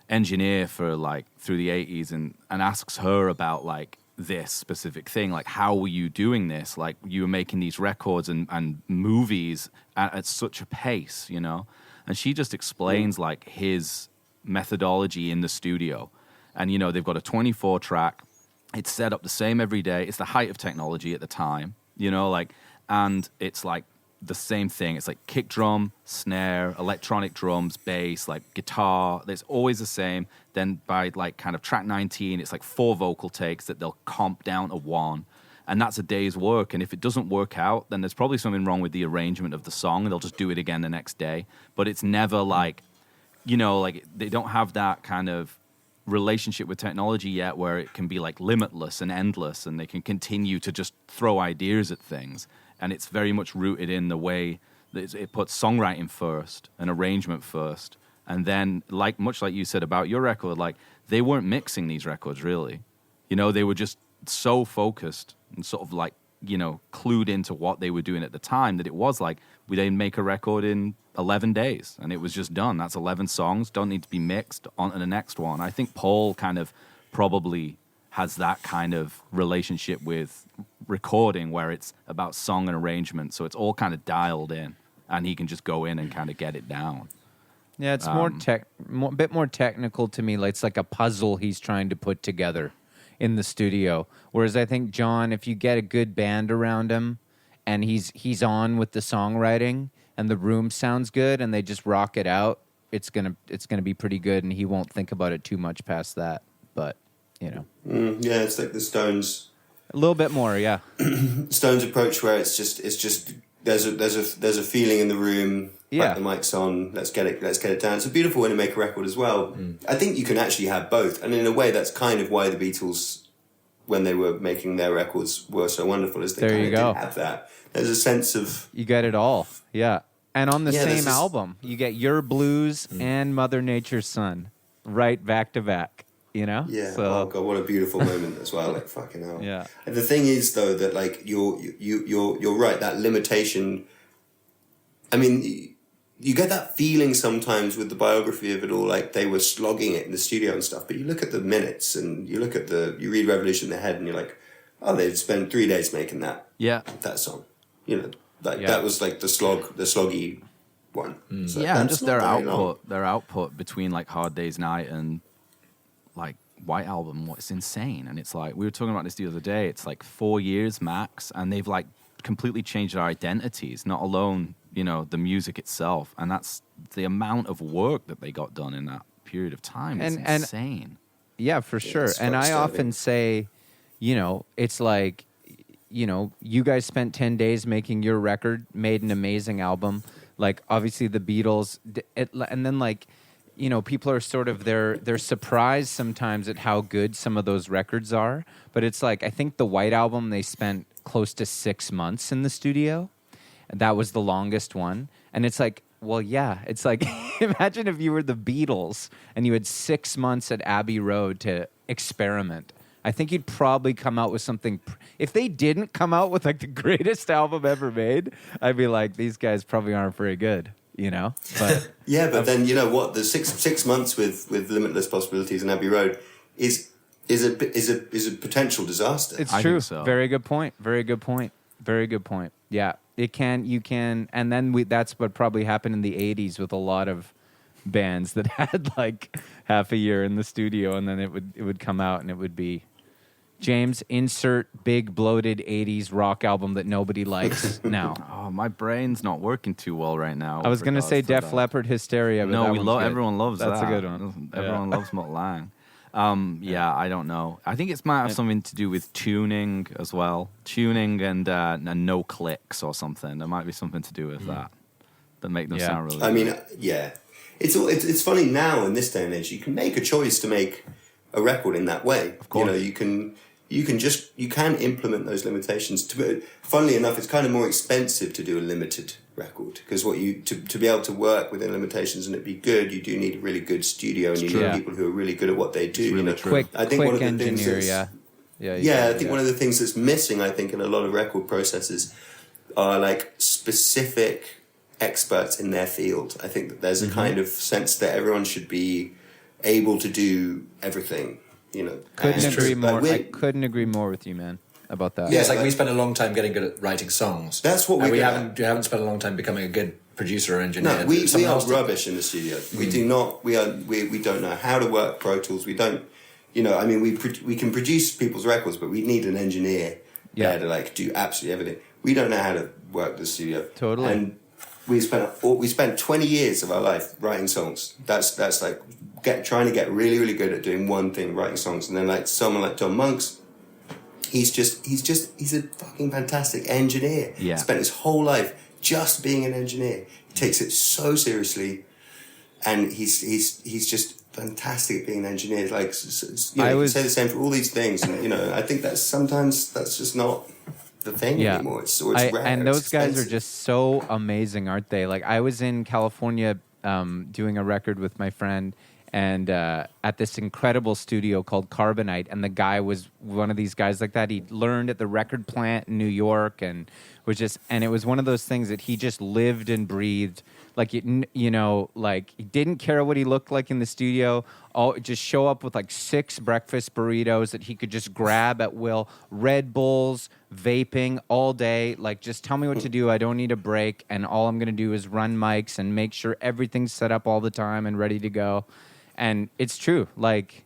Speaker 2: engineer for like through the 80s, and asks her about like this specific thing. Like, how were you doing this? Like, you were making these records and movies at such a pace, And she just explains like his methodology in the studio. And, you know, they've got a 24 track. It's set up the same every day. It's the height of technology at the time, you know, like, and it's like the same thing. It's like kick drum, snare, electronic drums, bass, like guitar. It's always the same. Then by like kind of track 19, it's like 4 vocal takes that they'll comp down to 1. And that's a day's work. And if it doesn't work out, then there's probably something wrong with the arrangement of the song. And they'll just do it again the next day. But it's never like, you know, like they don't have that kind of relationship with technology yet where it can be like limitless and endless and they can continue to just throw ideas at things. And it's very much rooted in the way that it puts songwriting first and arrangement first. And then, like much like you said about your record, like they weren't mixing these records really. You know, they were just so focused and sort of like, you know, clued into what they were doing at the time that it was like we didn't make a record in 11 days and it was just done. That's 11 songs, don't need to be mixed on to the next one. I think Paul kind of probably has that kind of relationship with recording where it's about song and arrangement. So it's all kind of dialed in and he can just go in and kind of get it down.
Speaker 3: Yeah, it's a bit more technical to me. Like it's like a puzzle he's trying to put together in the studio. Whereas I think John, if you get a good band around him and he's on with the songwriting and the room sounds good and they just rock it out, it's gonna be pretty good and he won't think about it too much past that. But you know,
Speaker 4: yeah, it's like the Stones.
Speaker 3: A little bit more, yeah.
Speaker 4: Stones approach where it's just there's a feeling in the room.
Speaker 3: Yeah,
Speaker 4: the mic's on. Let's get it down. It's a beautiful way to make a record as well. I think you can actually have both, and in a way, that's kind of why the Beatles, when they were making their records, were so wonderful. Is they kind of did have that. There's a sense of
Speaker 3: you get it all. Yeah, and on the same album, you get Your Blues and Mother Nature's Son, right back to back. You know?
Speaker 4: Yeah.
Speaker 3: So,
Speaker 4: oh God, what a beautiful moment as well. Like fucking hell.
Speaker 3: Yeah.
Speaker 4: And the thing is, though, that like you're right. That limitation. I mean, you get that feeling sometimes with the biography of it all. Like they were slogging it in the studio and stuff. But you look at the minutes and you read Revolution in the Head and you're like, oh, they'd spent 3 days making that.
Speaker 2: Yeah.
Speaker 4: That song. You know, like that was like the sloggy one. So
Speaker 2: yeah, and just their output between like Hard Day's Night and like White Album, what's insane. And it's like we were talking about this the other day, it's like 4 years max and they've like completely changed their identities, not alone, you know, the music itself. And that's the amount of work that they got done in that period of time. It's insane.
Speaker 3: Yeah, for sure. And I often say, you know, it's like, you know, you guys spent 10 days making your record, made an amazing album, like obviously the Beatles, and then like, you know, people are sort of they're surprised sometimes at how good some of those records are. But it's like I think the White Album they spent close to 6 months in the studio. That was the longest one. And it's like, well, yeah, it's like imagine if you were the Beatles and you had 6 months at Abbey Road to experiment. I think you'd probably come out with something. If they didn't come out with like the greatest album ever made, I'd be like, these guys probably aren't very good. You know, but
Speaker 4: yeah, but then you know what? The six months with Limitless Possibilities and Abbey Road is a potential disaster.
Speaker 3: It's true. So. Very good point. Very good point. Very good point. Yeah, it can. You can, and then that's what probably happened in the '80s with a lot of bands that had like half a year in the studio, and then it would come out and it would be. James, insert big bloated 80s rock album that nobody likes now.
Speaker 2: Oh, my brain's not working too well right now.
Speaker 3: I was going to say Def Leppard Hysteria, but
Speaker 2: no, everyone loves that.
Speaker 3: That's a good one.
Speaker 2: Everyone loves Mutt Lang. Yeah, I don't know. I think it might have something to do with tuning as well. Tuning and no clicks or something. There might be something to do with that make them sound really good.
Speaker 4: I mean, yeah. It's funny now in this day and age, you can make a choice to make a record in that way.
Speaker 2: Of course.
Speaker 4: You know, you can implement those limitations. Funnily enough, it's kind of more expensive to do a limited record because to be able to work within limitations and it be good, you do need a really good studio and you need people who are really good at what they do.
Speaker 2: It's really
Speaker 4: you know,
Speaker 2: true.
Speaker 3: I think one of the things
Speaker 4: I think one of the things that's missing, I think, in a lot of record processes are like specific experts in their field. I think that there's a kind of sense that everyone should be able to do everything. You know,
Speaker 3: couldn't agree more. I couldn't agree more with you, man, about that.
Speaker 1: Yeah, it's like we spent a long time getting good at writing songs.
Speaker 4: That's what
Speaker 1: we haven't spent a long time becoming a good producer or engineer.
Speaker 4: No, we
Speaker 1: Someone
Speaker 4: are
Speaker 1: else did
Speaker 4: rubbish in the studio. We do not. We don't know how to work Pro Tools. We don't. I mean, we can produce people's records, but we need an engineer there to like do absolutely everything. We don't know how to work the studio.
Speaker 3: Totally.
Speaker 4: And we spent 20 years of our life writing songs. That's like trying to get really, really good at doing one thing, writing songs. And then like someone like Tom Monks, he's a fucking fantastic engineer.
Speaker 2: Yeah.
Speaker 4: Spent his whole life just being an engineer. He takes it so seriously, and he's just fantastic at being an engineer. Like, you can say the same for all these things, and I think that's just not the thing anymore. It's rare.
Speaker 3: And those guys
Speaker 4: expensive.
Speaker 3: are just so amazing, aren't they? Like, I was in California doing a record with my friend, and at this incredible studio called Carbonite, and the guy was one of these guys like that. He learned at the record plant in New York, and it was one of those things that he just lived and breathed. Like, like he didn't care what he looked like in the studio. Just show up with like 6 breakfast burritos that he could just grab at will. Red Bulls, vaping all day. Like, just tell me what to do. I don't need a break. And all I'm going to do is run mics and make sure everything's set up all the time and ready to go. And it's true. Like,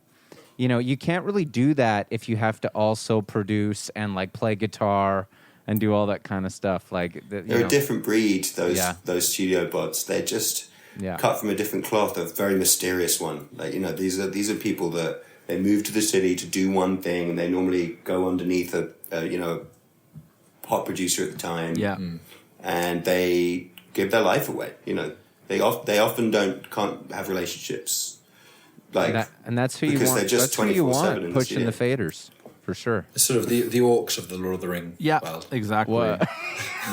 Speaker 3: you can't really do that if you have to also produce and like play guitar and do all that kind of stuff. Like,
Speaker 4: they're a different breed. Those studio bots. They're just cut from a different cloth. A very mysterious one. Like, these are people that they move to the city to do one thing, and they normally go underneath a pop producer at the time.
Speaker 2: Yeah.
Speaker 4: And they give their life away. They often can't have relationships. Like,
Speaker 3: and that's who you
Speaker 4: because
Speaker 3: want.
Speaker 4: they're just
Speaker 3: That's who you
Speaker 4: 24/7
Speaker 3: want
Speaker 4: in the
Speaker 3: pushing the
Speaker 4: studio.
Speaker 3: faders, for sure.
Speaker 1: It's sort of the orcs of the Lord of the Ring world.
Speaker 2: Exactly.
Speaker 3: What?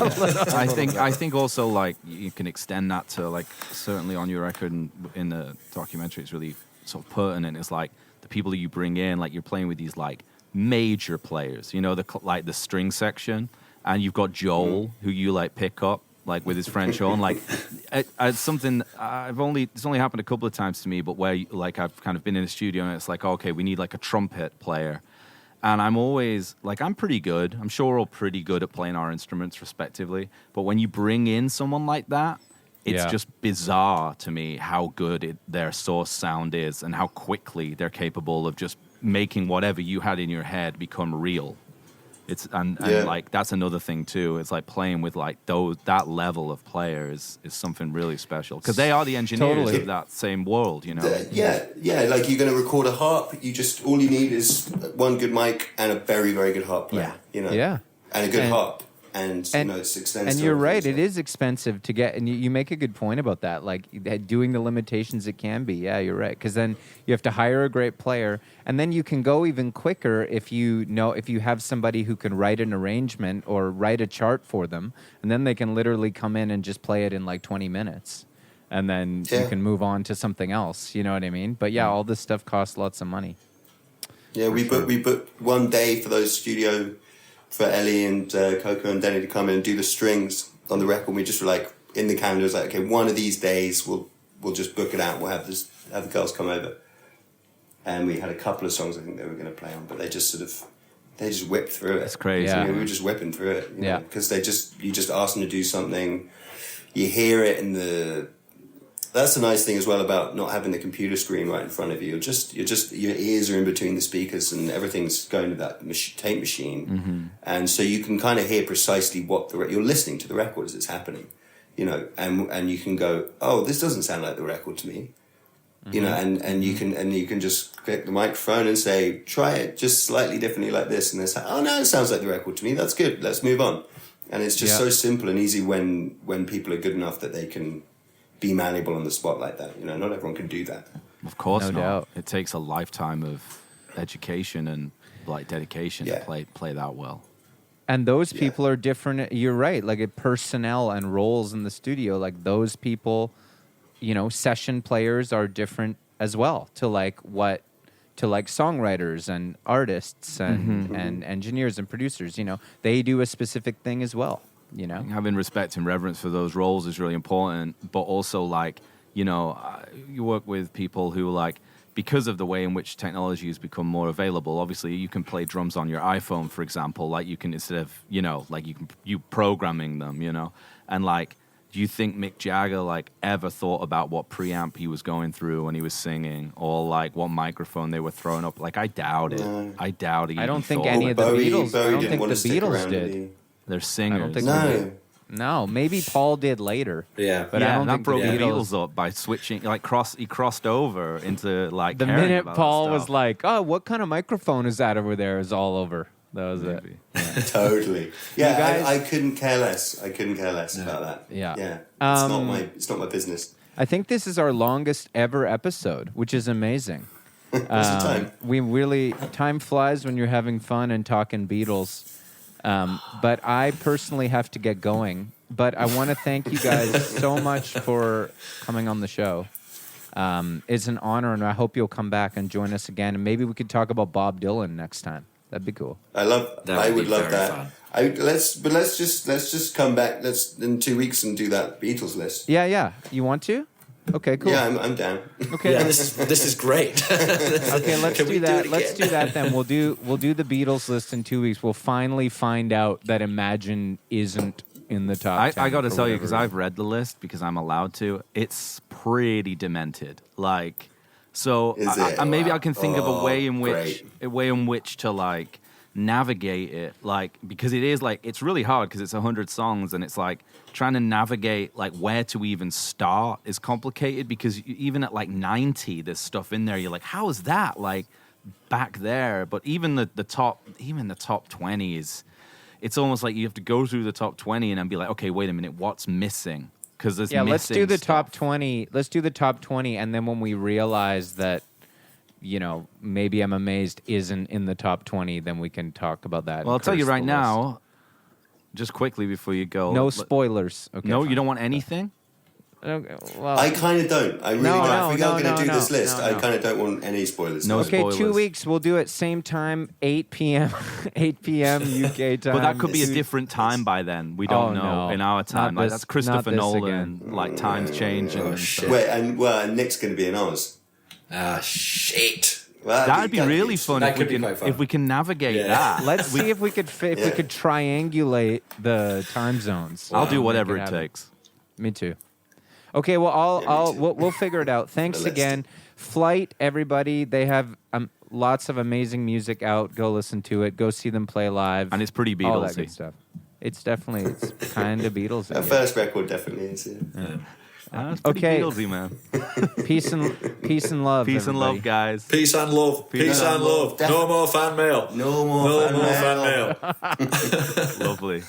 Speaker 2: I think also like you can extend that to like certainly on your record and in the documentary it's really sort of pertinent. It's like the people that you bring in, like you're playing with these like major players, the string section, and you've got Joel who you like pick up like with his French horn, like it's something it's only happened a couple of times to me, but where like I've kind of been in the studio and it's like, okay, we need like a trumpet player. And I'm always, like, I'm pretty good. I'm sure we're all pretty good at playing our instruments respectively. But when you bring in someone like that, it's just bizarre to me how good their source sound is and how quickly they're capable of just making whatever you had in your head become real. And like, that's another thing, too. It's like playing with, like, that level of players is something really special. Because they are the engineers of that same world,
Speaker 4: Yeah, like you're going to record a harp, all you need is one good mic and a very, very good harp player,
Speaker 3: Yeah.
Speaker 4: and a good harp. And it's expensive.
Speaker 3: And you're right, it is expensive to get, and you make a good point about that, like doing the limitations it can be. Yeah, you're right, because then you have to hire a great player, and then you can go even quicker if you have somebody who can write an arrangement or write a chart for them, and then they can literally come in and just play it in like 20 minutes, and then you can move on to something else. You know what I mean? But all this stuff costs lots of money.
Speaker 4: Yeah, we booked one day for those studio. For Ellie and Coco and Denny to come in and do the strings on the record. We just were like in the calendar. It was like, okay, one of these days we'll just book it out. We'll have the girls come over, and we had a couple of songs I think they were going to play on, but they just whipped through it.
Speaker 2: It's crazy.
Speaker 3: Yeah.
Speaker 4: We were just whipping through it. Because you just ask them to do something, you hear it in the. That's the nice thing as well about not having the computer screen right in front of you. Your ears are in between the speakers and everything's going to that tape machine.
Speaker 2: Mm-hmm.
Speaker 4: And so you can kind of hear precisely what you're listening to the record as it's happening, and you can go, oh, this doesn't sound like the record to me, and you can just click the microphone and say, try it just slightly differently like this. And they say, oh no, it sounds like the record to me. That's good. Let's move on. And it's just so simple and easy when people are good enough that they can be malleable on the spot like that. Not everyone can do that.
Speaker 2: Of course
Speaker 3: No
Speaker 2: not.
Speaker 3: doubt.
Speaker 2: It takes a lifetime of education and like dedication to play that well.
Speaker 3: And those people are different. You're right. Like personnel and roles in the studio, like those people, session players are different as well to songwriters and artists and engineers and producers. They do a specific thing as well.
Speaker 2: Having respect and reverence for those roles is really important, but also you work with people who because of the way in which technology has become more available, obviously you can play drums on your iPhone, for example, like you can, instead of, you programming them, and do you think Mick Jagger like ever thought about what preamp he was going through when he was singing, or like what microphone they were throwing up? Like, I doubt it.
Speaker 4: No.
Speaker 2: I doubt it.
Speaker 3: I don't think
Speaker 2: thought
Speaker 3: any of the
Speaker 4: Bowie
Speaker 3: Beatles. I don't
Speaker 4: didn't
Speaker 3: think
Speaker 4: want
Speaker 3: the
Speaker 4: to stick
Speaker 3: Beatles
Speaker 4: around,
Speaker 3: did.
Speaker 4: did he?
Speaker 2: They're singers.
Speaker 3: I don't think
Speaker 4: No.
Speaker 3: No, maybe Paul did later.
Speaker 1: Yeah.
Speaker 3: But I
Speaker 2: yeah,
Speaker 3: don't
Speaker 2: that
Speaker 3: think
Speaker 2: broke
Speaker 3: the
Speaker 2: the
Speaker 3: Beatles.
Speaker 2: Beatles up by switching. Like he crossed over into like
Speaker 3: The
Speaker 2: caring
Speaker 3: minute
Speaker 2: about
Speaker 3: Paul
Speaker 2: that
Speaker 3: was
Speaker 2: stuff.
Speaker 3: like, "Oh, what kind of microphone is that over there?" is all over. That was it.
Speaker 2: Maybe.
Speaker 4: Totally. Yeah,
Speaker 3: guys-
Speaker 4: I couldn't care less. I couldn't care less about that.
Speaker 3: Yeah.
Speaker 4: Yeah. It's not my business.
Speaker 3: I think this is our longest ever episode, which is amazing.
Speaker 4: What's the time?
Speaker 3: We really time flies when you're having fun and talking Beatles. But I personally have to get going. But I want to thank you guys so much for coming on the show. It's an honor, and I hope you'll come back and join us again. And maybe we could talk about Bob Dylan next time. That'd be cool.
Speaker 4: I would love
Speaker 1: very
Speaker 4: that.
Speaker 1: fun.
Speaker 4: Let's just come back. Let's in 2 weeks and do that Beatles list.
Speaker 3: Yeah. You want to? Okay, cool.
Speaker 4: Yeah, I'm down.
Speaker 3: Okay.
Speaker 1: Yeah, this is great.
Speaker 3: Okay, let's
Speaker 1: Can we
Speaker 3: do that.
Speaker 1: it
Speaker 3: Let's
Speaker 1: again?
Speaker 3: do that then. We'll do the Beatles list in 2 weeks. We'll finally find out that Imagine isn't in the top 10.
Speaker 2: I got to
Speaker 3: for
Speaker 2: tell you,
Speaker 3: whatever
Speaker 2: because
Speaker 3: reason.
Speaker 2: I've read the list because I'm allowed to. It's pretty demented. Like, so
Speaker 4: Is it?
Speaker 2: maybe I can think of a way in
Speaker 4: great.
Speaker 2: which to like navigate it, like, because it is like it's really hard because it's 100 songs and it's like trying to navigate like where to even start is complicated because even at like 90 there's stuff in there you're like, how is that like back there? But even the top 20 is, it's almost like you have to go through the top 20 and then be like, okay, wait a minute, what's missing? Because there's
Speaker 3: let's do
Speaker 2: missing
Speaker 3: the top
Speaker 2: stuff.
Speaker 3: 20. Let's do the top 20, and then when we realize that, maybe I'm Amazed isn't in the top 20, then we can talk about that.
Speaker 2: Well, I'll
Speaker 3: and
Speaker 2: tell you
Speaker 3: curse
Speaker 2: right
Speaker 3: the list.
Speaker 2: now, just quickly before you go.
Speaker 3: No spoilers. Okay.
Speaker 2: No,
Speaker 3: fine.
Speaker 2: you don't want anything?
Speaker 3: Okay, well,
Speaker 4: I kind of don't. I really
Speaker 3: No,
Speaker 4: don't.
Speaker 3: no,
Speaker 4: If we are
Speaker 3: no,
Speaker 4: going to do
Speaker 3: no,
Speaker 4: this list,
Speaker 3: no,
Speaker 4: I
Speaker 3: no.
Speaker 4: kind of don't want any spoilers.
Speaker 2: No
Speaker 3: okay,
Speaker 2: spoilers.
Speaker 3: 2 weeks. We'll do it same time, 8 p.m. 8 p.m. UK time.
Speaker 2: But that could be a
Speaker 3: Two-
Speaker 2: different time by then. We don't
Speaker 3: Oh,
Speaker 2: know
Speaker 3: no.
Speaker 2: in our time.
Speaker 3: Not
Speaker 2: Like
Speaker 3: this-
Speaker 2: that's Christopher
Speaker 3: not this
Speaker 2: Nolan.
Speaker 3: again.
Speaker 2: Like times changing. and
Speaker 1: shit.
Speaker 2: stuff.
Speaker 4: Wait, and Nick's going to be in Oz.
Speaker 1: Ah, shit.
Speaker 4: Well,
Speaker 2: That'd be really fun
Speaker 1: That
Speaker 2: if
Speaker 1: could
Speaker 2: we
Speaker 1: be quite fun.
Speaker 2: if we can navigate
Speaker 1: Yeah.
Speaker 2: that.
Speaker 3: Let's see if we could we could triangulate the time zones.
Speaker 2: I'll do
Speaker 3: Make
Speaker 2: whatever it
Speaker 3: happen.
Speaker 2: takes.
Speaker 3: Me too. Okay, well,
Speaker 4: Yeah, me too.
Speaker 3: we'll figure it out. Thanks
Speaker 4: Let's
Speaker 3: again, Flyte. Everybody, they have lots of amazing music out. Go listen to it. Go see them play live.
Speaker 2: And it's pretty
Speaker 3: all that good
Speaker 2: Beatlesy.
Speaker 3: stuff. It's kind of Beatles.
Speaker 4: Our first record definitely is. Yeah.
Speaker 2: It's pretty
Speaker 3: Okay.
Speaker 2: Beatlesy, man.
Speaker 3: Peace and love.
Speaker 2: Peace and
Speaker 3: everybody.
Speaker 2: love, guys.
Speaker 1: Peace and love. Peace and love. No more fan mail.
Speaker 4: No more fan mail.
Speaker 1: fan mail.
Speaker 2: Lovely.